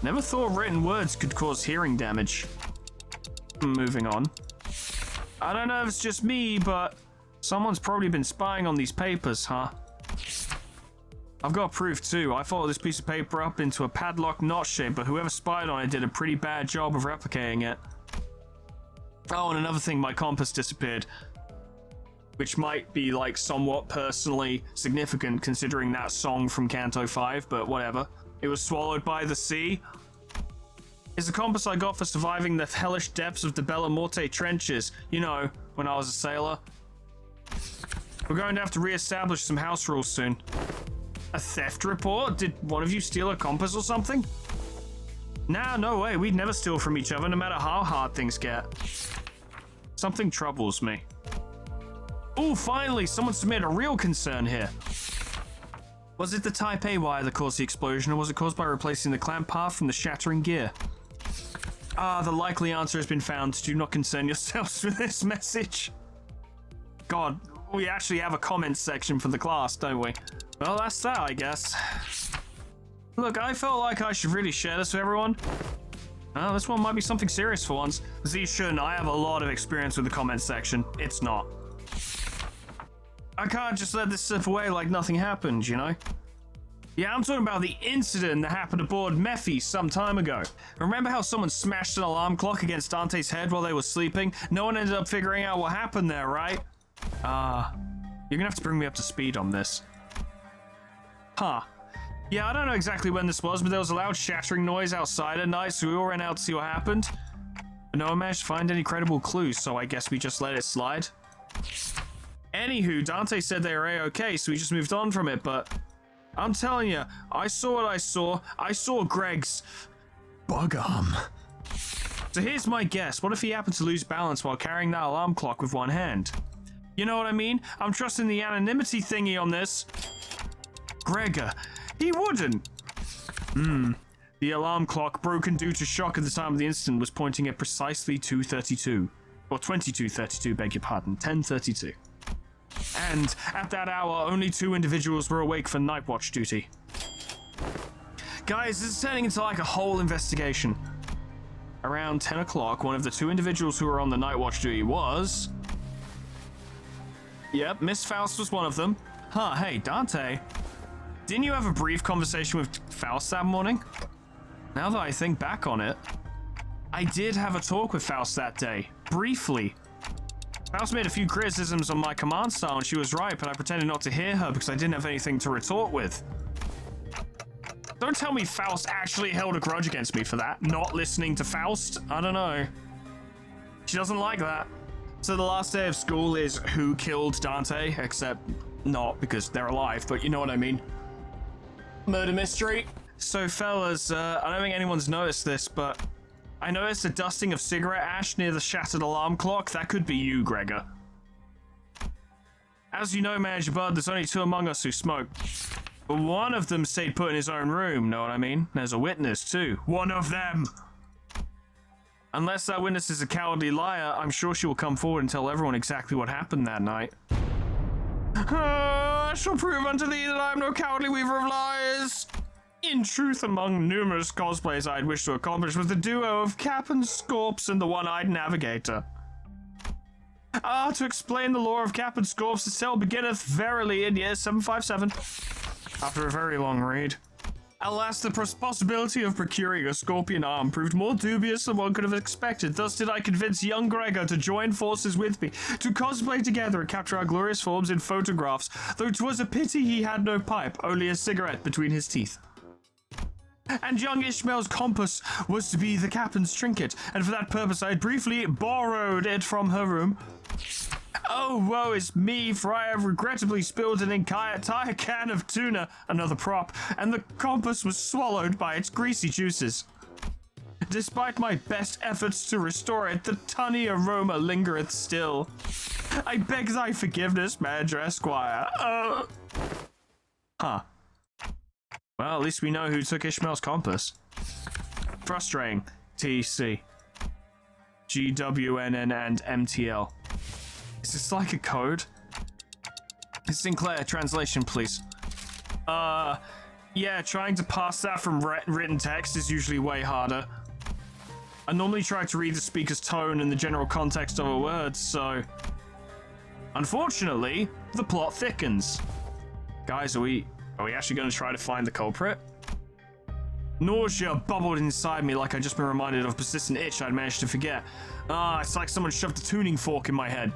Never thought written words could cause hearing damage. Moving on. I don't know if it's just me, but someone's probably been spying on these papers, huh? I've got proof too. I folded this piece of paper up into a padlock knot shape, but whoever spied on it did a pretty bad job of replicating it. Oh, and another thing, my compass disappeared. Which might be, like, somewhat personally significant considering that song from Canto 5, but whatever. It was swallowed by the sea. It's the compass I got for surviving the hellish depths of the Bella Morte trenches. You know, when I was a sailor. We're going to have to re-establish some house rules soon. A theft report? Did one of you steal a compass or something? Nah, no way. We'd never steal from each other, no matter how hard things get. Something troubles me. Oh, finally, someone submitted a real concern here. Was it the Type A wire that caused the explosion, or was it caused by replacing the clamp path from the shattering gear? The likely answer has been found. Do not concern yourselves with this message. God, we actually have a comments section for the class, don't we? Well, that's that, I guess. Look, I felt like I should really share this with everyone. This one might be something serious for once. Z shouldn't. I have a lot of experience with the comments section. It's not. I can't just let this slip away like nothing happened, you know? Yeah, I'm talking about the incident that happened aboard Mephi some time ago. Remember how someone smashed an alarm clock against Dante's head while they were sleeping? No one ended up figuring out what happened there, right? You're gonna have to bring me up to speed on this. Huh. Yeah, I don't know exactly when this was, but there was a loud shattering noise outside at night, so we all ran out to see what happened. But no one managed to find any credible clues, so I guess we just let it slide. Anywho, Dante said they were A-okay, so we just moved on from it, but I'm telling you, I saw what I saw. I saw Greg's bug arm. So here's my guess. What if he happened to lose balance while carrying that alarm clock with one hand? You know what I mean? I'm trusting the anonymity thingy on this. Gregor, he wouldn't. The alarm clock, broken due to shock at the time of the incident, was pointing at precisely 2:32. Or 22:32, beg your pardon, 10:32. And at that hour, only 2 individuals were awake for night watch duty. Guys, this is turning into like a whole investigation. Around 10 o'clock, one of the 2 individuals who were on the night watch duty was... Yep, Miss Faust was one of them. Huh, hey, Dante. Didn't you have a brief conversation with Faust that morning? Now that I think back on it, I did have a talk with Faust that day. Briefly. Faust made a few criticisms on my command style and she was right, but I pretended not to hear her because I didn't have anything to retort with. Don't tell me Faust actually held a grudge against me for that. Not listening to Faust? I don't know. She doesn't like that. So the last day of school is who killed Dante, except not because they're alive, but you know what I mean. Murder mystery. So fellas, I don't think anyone's noticed this, but I noticed a dusting of cigarette ash near the shattered alarm clock. That could be you, Gregor. As you know, Manager Bud, there's only 2 among us who smoke. But one of them stayed put in his own room, know what I mean? There's a witness, too. One of them! Unless that witness is a cowardly liar, I'm sure she will come forward and tell everyone exactly what happened that night. I shall prove unto thee that I am no cowardly weaver of lies. In truth, among numerous cosplays I'd wish to accomplish was the duo of Captain Scorps and the One-Eyed Navigator. To explain the lore of Captain Scorps, the tale beginneth verily in year 757. After a very long read. Alas, the possibility of procuring a scorpion arm proved more dubious than one could have expected. Thus did I convince young Gregor to join forces with me, to cosplay together and capture our glorious forms in photographs, though 'twas a pity he had no pipe, only a cigarette between his teeth. And young Ishmael's compass was to be the captain's trinket, and for that purpose I had briefly borrowed it from her room. Oh, woe is me, for I have regrettably spilled an entire can of tuna, another prop, and the compass was swallowed by its greasy juices. Despite my best efforts to restore it, the tunny aroma lingereth still. I beg thy forgiveness, Manager Esquire. Huh. Well, at least we know who took Ishmael's compass. Frustrating. TC. GWNN and MTL. Is this like a code? Sinclair, translation, please. Yeah, trying to pass that from written text is usually way harder. I normally try to read the speaker's tone and the general context of a word, so... Unfortunately, the plot thickens. Guys, are we actually going to try to find the culprit? Nausea bubbled inside me like I'd just been reminded of a persistent itch I'd managed to forget. It's like someone shoved a tuning fork in my head.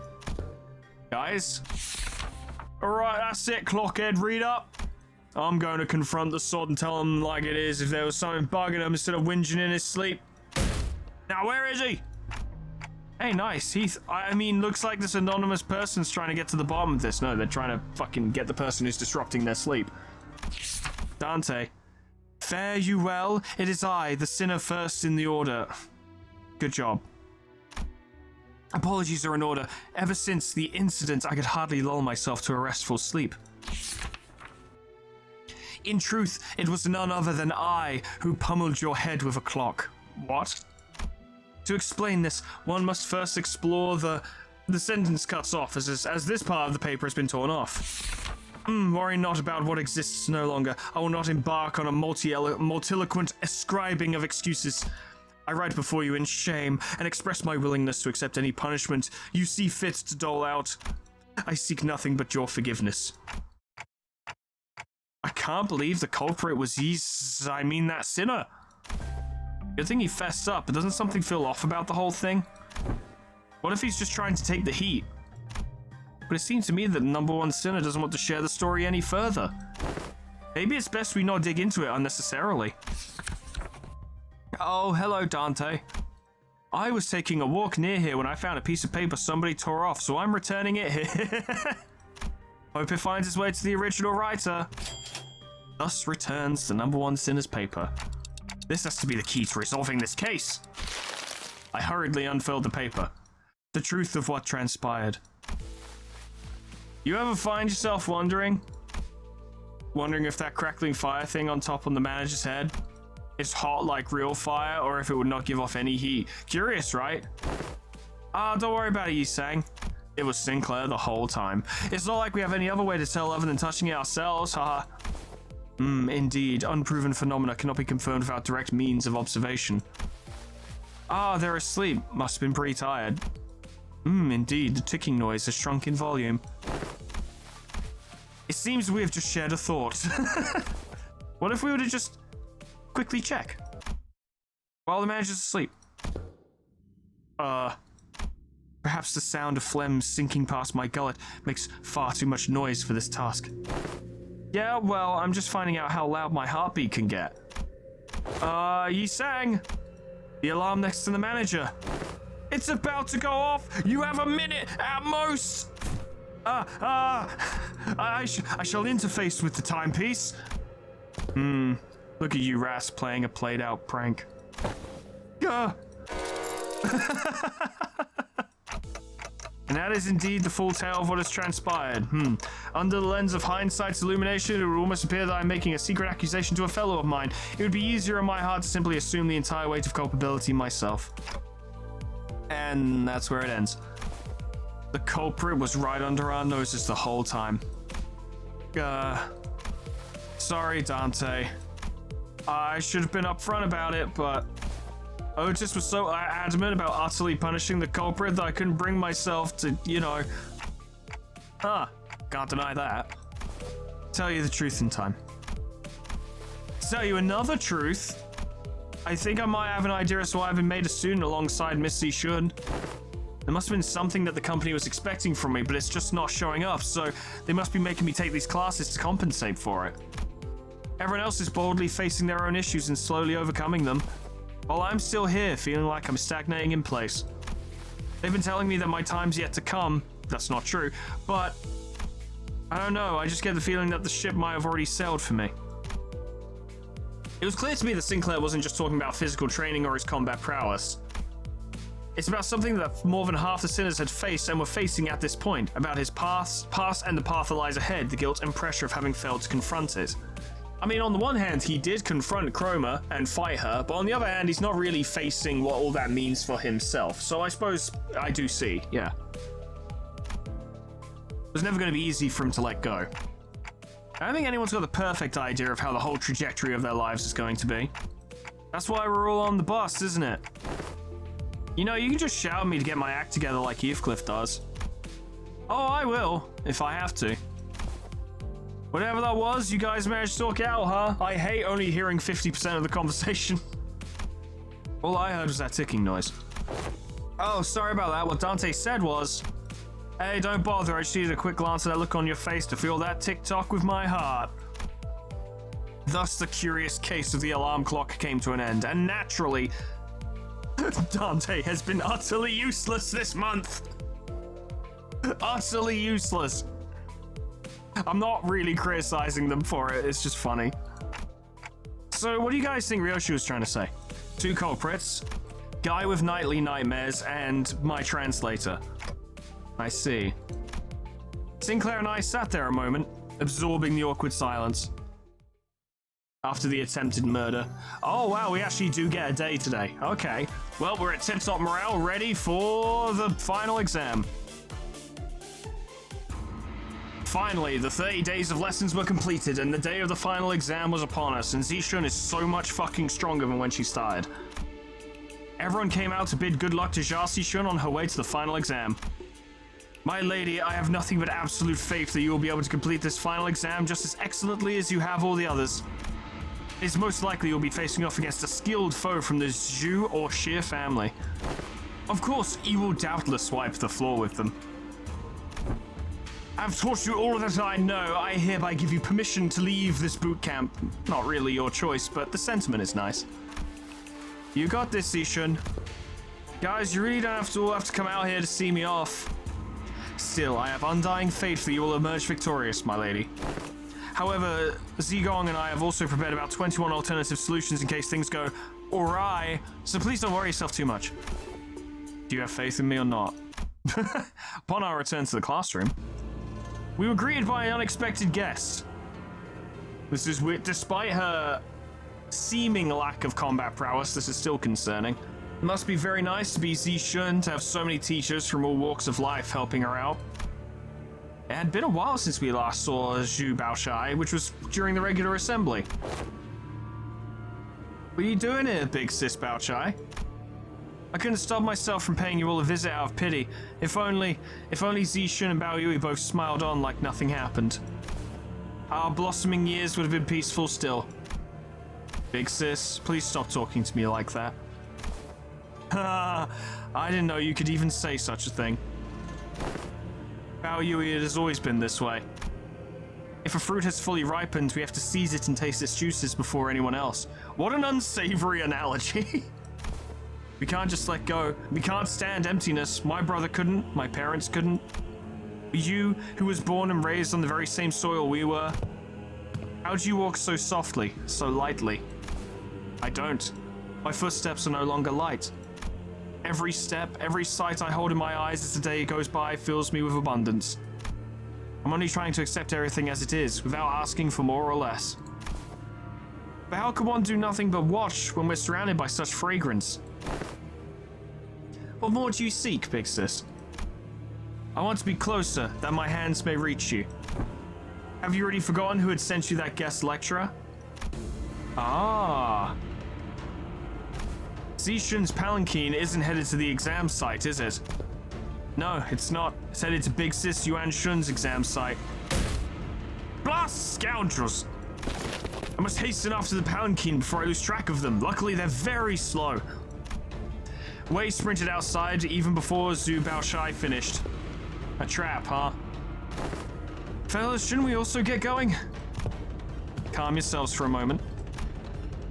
Guys? Alright, that's it, Clockhead, read up. I'm going to confront the sod and tell him like it is if there was something bugging him instead of whinging in his sleep. Now, where is he? Hey, nice. Heath, I mean, looks like this anonymous person's trying to get to the bottom of this. No, they're trying to fucking get the person who's disrupting their sleep. Dante. Fare you well. It is I, the sinner first in the order. Good job. Apologies are in order. Ever since the incident, I could hardly lull myself to a restful sleep. In truth, it was none other than I who pummeled your head with a clock. What? To explain this, one must first explore the sentence cuts off as this part of the paper has been torn off. Worry not about what exists no longer. I will not embark on a multiloquent ascribing of excuses. I write before you in shame and express my willingness to accept any punishment you see fit to dole out. I seek nothing but your forgiveness. I can't believe the culprit was that sinner. Good thing he fessed up, but doesn't something feel off about the whole thing? What if he's just trying to take the heat? But it seems to me that the number one sinner doesn't want to share the story any further. Maybe it's best we not dig into it unnecessarily. Oh, hello, Dante. I was taking a walk near here when I found a piece of paper somebody tore off, so I'm returning it here. Hope it finds its way to the original writer. Thus returns the number one sinner's paper. This has to be the key to resolving this case. I hurriedly unfurled the paper. The truth of what transpired. You ever find yourself wondering if that crackling fire thing on top on the manager's head is hot like real fire, or if it would not give off any heat? Curious, right? Don't worry about it, you sang. It was Sinclair the whole time. It's not like we have any other way to tell other than touching it ourselves, haha. Indeed, unproven phenomena cannot be confirmed without direct means of observation. They're asleep. Must have been pretty tired. Indeed, the ticking noise has shrunk in volume. It seems we have just shared a thought. What if we were to just quickly check? While the manager's asleep. Perhaps the sound of phlegm sinking past my gullet makes far too much noise for this task. Yeah, well, I'm just finding out how loud my heartbeat can get. Yi sang. The alarm next to the manager. It's about to go off. You have a minute at most. I shall interface with the timepiece. Look at you, Ras, playing a played-out prank. And that is indeed the full tale of what has transpired. Under the lens of hindsight's illumination, it would almost appear that I'm making a secret accusation to a fellow of mine. It would be easier on my heart to simply assume the entire weight of culpability myself. And that's where it ends. The culprit was right under our noses the whole time. Sorry, Dante. I should have been upfront about it, but Otis was so adamant about utterly punishing the culprit that I couldn't bring myself to, can't deny that. Tell you the truth in time. To tell you another truth, I think I might have an idea as to why I've been made a student alongside Miss Z Shun. There must have been something that the company was expecting from me, but it's just not showing up, so they must be making me take these classes to compensate for it. Everyone else is boldly facing their own issues and slowly overcoming them, while I'm still here feeling like I'm stagnating in place. They've been telling me that my time's yet to come. That's not true, but I don't know, I just get the feeling that the ship might have already sailed for me. It was clear to me that Sinclair wasn't just talking about physical training or his combat prowess. It's about something that more than half the sinners had faced and were facing at this point, about his past and the path that lies ahead, the guilt and pressure of having failed to confront it. I mean, on the one hand, he did confront Chroma and fight her, but on the other hand, he's not really facing what all that means for himself. So I suppose I do see, yeah. It was never going to be easy for him to let go. I don't think anyone's got the perfect idea of how the whole trajectory of their lives is going to be. That's why we're all on the bus, isn't it? You know, you can just shout at me to get my act together like Heathcliff does. Oh, I will, if I have to. Whatever that was, you guys managed to talk out, huh? I hate only hearing 50% of the conversation. All I heard was that ticking noise. Oh, sorry about that. What Dante said was, hey, don't bother. I just needed a quick glance at that look on your face to feel that tick-tock with my heart. Thus, the curious case of the alarm clock came to an end, and naturally, Dante has been utterly useless this month. Utterly useless. I'm not really criticizing them for it, it's just funny. So, what do you guys think Ryoshi was trying to say? Two culprits, guy with nightly nightmares, and my translator. I see. Sinclair and I sat there a moment, absorbing the awkward silence. After the attempted murder. Oh wow, we actually do get a day today. Okay. Well, we're at tip-top morale, ready for the final exam. Finally, the 30 days of lessons were completed, and the day of the final exam was upon us, and Z-Shun is so much fucking stronger than when she started. Everyone came out to bid good luck to Jia Shun on her way to the final exam. My lady, I have nothing but absolute faith that you will be able to complete this final exam just as excellently as you have all the others. It is most likely you'll be facing off against a skilled foe from the Zhu or Xie family. Of course, you will doubtless wipe the floor with them. I've taught you all that I know. I hereby give you permission to leave this boot camp. Not really your choice, but the sentiment is nice. You got this, Z-Shun. Guys, you really don't have to come out here to see me off. Still, I have undying faith that you will emerge victorious, my lady. However, Zigong and I have also prepared about 21 alternative solutions in case things go awry, so please don't worry yourself too much. Do you have faith in me or not? Upon our return to the classroom, we were greeted by an unexpected guest. This is weird. Despite her seeming lack of combat prowess, this is still concerning. It must be very nice to be Z-Shun, to have so many teachers from all walks of life helping her out. It had been a while since we last saw Zhu Baoshai, which was during the regular assembly. What are you doing here, big sis Baoshai? I couldn't stop myself from paying you all a visit out of pity. If only Z-Shun and Bao Yui both smiled on like nothing happened. Our blossoming years would have been peaceful still. Big sis, please stop talking to me like that. I didn't know you could even say such a thing. Bao Yui, it has always been this way. If a fruit has fully ripened, we have to seize it and taste its juices before anyone else. What an unsavory analogy. We can't just let go. We can't stand emptiness. My brother couldn't. My parents couldn't. You, who was born and raised on the very same soil we were. How do you walk so softly, so lightly? I don't. My footsteps are no longer light. Every step, every sight I hold in my eyes as the day goes by fills me with abundance. I'm only trying to accept everything as it is, without asking for more or less. But how can one do nothing but watch when we're surrounded by such fragrance? What more do you seek, big sis? I want to be closer, that my hands may reach you. Have you already forgotten who had sent you that guest lecturer? Ah. Z-Shun's palanquin isn't headed to the exam site, is it? No, it's not. It's headed to Big Sis Yuan Shun's exam site. Blast, scoundrels! I must hasten after the palanquin before I lose track of them. Luckily, they're very slow. Wei sprinted outside even before Zhu Baoshai finished. A trap, huh? Fellas, shouldn't we also get going? Calm yourselves for a moment.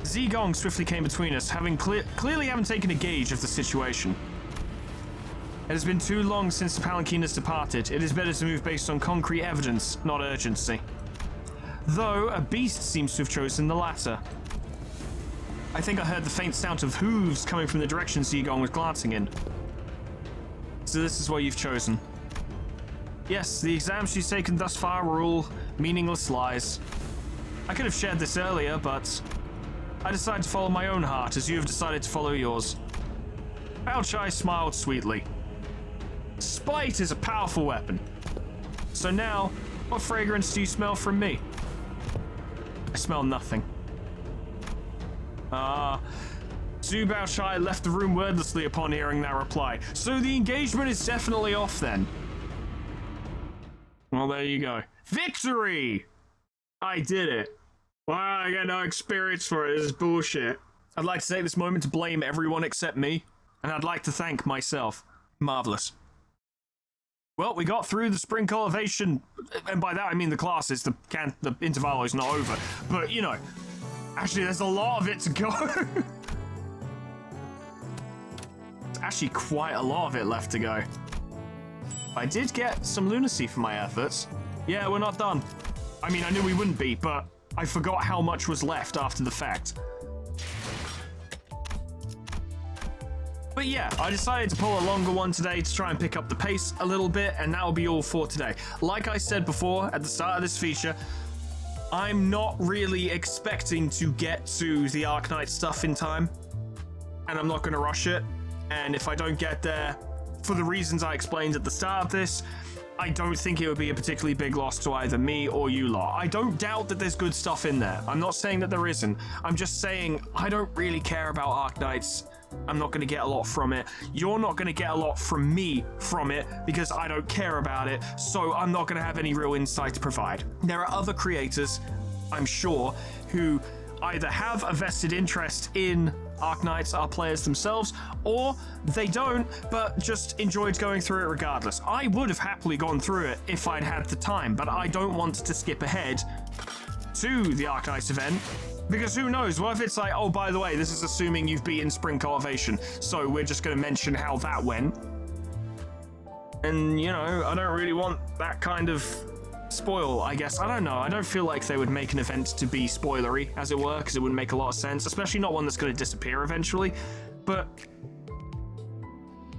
Zigong swiftly came between us, having clearly haven't taken a gauge of the situation. It has been too long since the palanquin has departed. It is better to move based on concrete evidence, not urgency. Though a beast seems to have chosen the latter. I think I heard the faint sound of hooves coming from the direction Zigong was glancing in. So this is what you've chosen. Yes, the exams she's taken thus far were all meaningless lies. I could have shared this earlier, but I decided to follow my own heart as you have decided to follow yours. Baochai smiled sweetly. Spite is a powerful weapon. So now, what fragrance do you smell from me? I smell nothing. Zhu Baochai left the room wordlessly upon hearing that reply. So the engagement is definitely off then. Well, there you go. Victory! I did it. Well, I got no experience for it. This is bullshit. I'd like to take this moment to blame everyone except me, and I'd like to thank myself. Marvelous. Well, we got through the spring cultivation, and by that I mean the classes. The intervalo is not over, but you know, actually there's a lot of it to go. There's actually quite a lot of it left to go. I did get some lunacy for my efforts. Yeah, we're not done. I mean, I knew we wouldn't be, but I forgot how much was left after the fact. But yeah, I decided to pull a longer one today to try and pick up the pace a little bit, and that will be all for today. Like I said before at the start of this feature, I'm not really expecting to get to the Arknight stuff in time, and I'm not going to rush it. And if I don't get there, for the reasons I explained at the start of this, I don't think it would be a particularly big loss to either me or you lot. I don't doubt that there's good stuff in there. I'm not saying that there isn't. I'm just saying I don't really care about Arknights. I'm not going to get a lot from it. You're not going to get a lot from me from it because I don't care about it, so I'm not going to have any real insight to provide. There are other creators, I'm sure, who either have a vested interest in Arknights, are players themselves, or they don't, but just enjoyed going through it regardless. I would have happily gone through it if I'd had the time, but I don't want to skip ahead to the Arknights event, because who knows, what if it's like, oh, by the way, this is assuming you've beaten Spring Cultivation, so we're just going to mention how that went. And, you know, I don't really want that kind of spoil, I guess. I don't know. I don't feel like they would make an event to be spoilery, as it were, because it wouldn't make a lot of sense, especially not one that's going to disappear eventually. But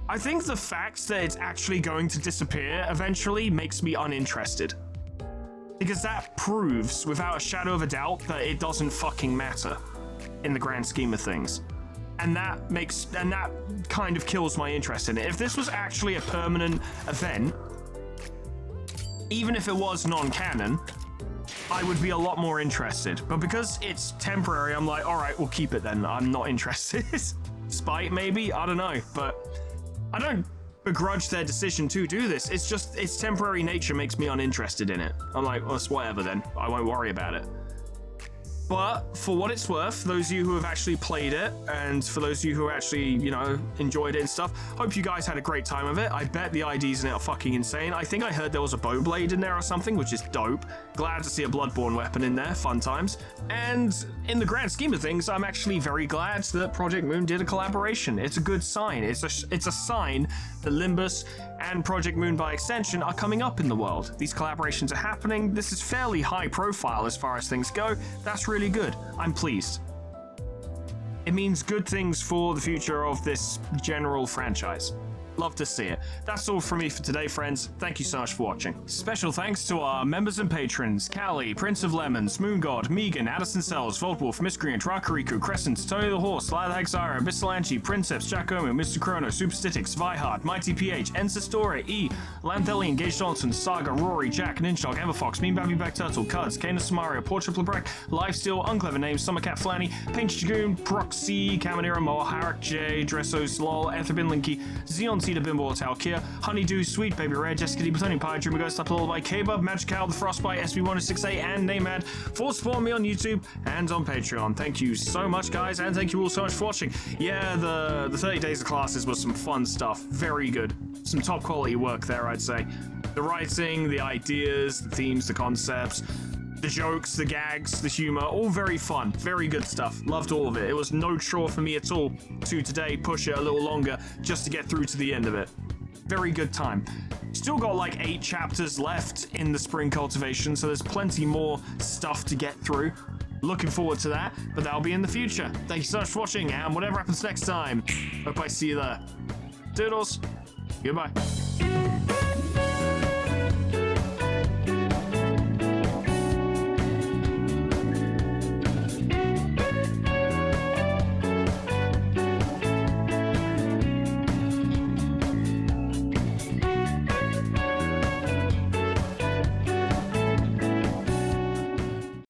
I think the fact that it's actually going to disappear eventually makes me uninterested. Because that proves, without a shadow of a doubt, that it doesn't fucking matter in the grand scheme of things. And that kind of kills my interest in it. If this was actually a permanent event, even if it was non-canon, I would be a lot more interested. But because it's temporary, I'm like, all right, we'll keep it then. I'm not interested. Spite, maybe? I don't know. But I don't begrudge their decision to do this. It's just, its temporary nature makes me uninterested in it. I'm like, well, it's whatever then. I won't worry about it. But for what it's worth, those of you who have actually played it, and for those of you who actually, you know, enjoyed it and stuff, hope you guys had a great time of it. I bet the IDs in it are fucking insane. I think I heard there was a bow blade in there or something, which is dope. Glad to see a Bloodborne weapon in there. Fun times. And in the grand scheme of things, I'm actually very glad that Project Moon did a collaboration. It's a good sign. It's a sign that Limbus and Project Moon by extension are coming up in the world. These collaborations are happening. This is fairly high profile as far as things go. That's really good. I'm pleased. It means good things for the future of this general franchise. Love to see it. That's all from me for today, friends. Thank you so much for watching. Special thanks to our members and patrons: Callie, Prince of Lemons, Moon God, Megan, Addison Sells, Voltwolf, Miscreant, Rakariku, Crescent, Tony the Horse, Sly the Hexira, Bissalanchi, Princeps, Jack Omen, Mr. Chrono, Superstitics, Vihard, Mighty PH, Ensistore, E, Lanthelian, Gage Johnson, Saga, Rory, Jack, Ninjog, Everfox, Mean Babby Back Turtle, Cuds, Kana Samaria, Portrait Lebrec, Lifesteal, Unclever Names, Summercat Flanny, Paint Dragoon, Proxy, Caminera, Moa, Harak J, Dressos, Lol, Etherbin Linky, Xeon Tita Bimbo, Talkia, Honeydew, Sweet Baby Red, Jessica D, Plutonium Pie, Dreamer Ghost, Apple by K-Bub, Magical, The Frostbite, SB1068, and Namad for supporting me on YouTube and on Patreon. Thank you so much, guys, and thank you all so much for watching. Yeah, the 30 Days of Classes was some fun stuff. Very good. Some top quality work there, I'd say. The writing, the ideas, the themes, the concepts, the jokes, the gags, the humor, all very fun. Very good stuff. Loved all of it. It was no chore for me at all to today push it a little longer just to get through to the end of it. Very good time. Still got like 8 chapters left in the Spring Cultivation, so there's plenty more stuff to get through. Looking forward to that, but that'll be in the future. Thank you so much for watching, and whatever happens next time, hope I see you there. Doodles. Goodbye.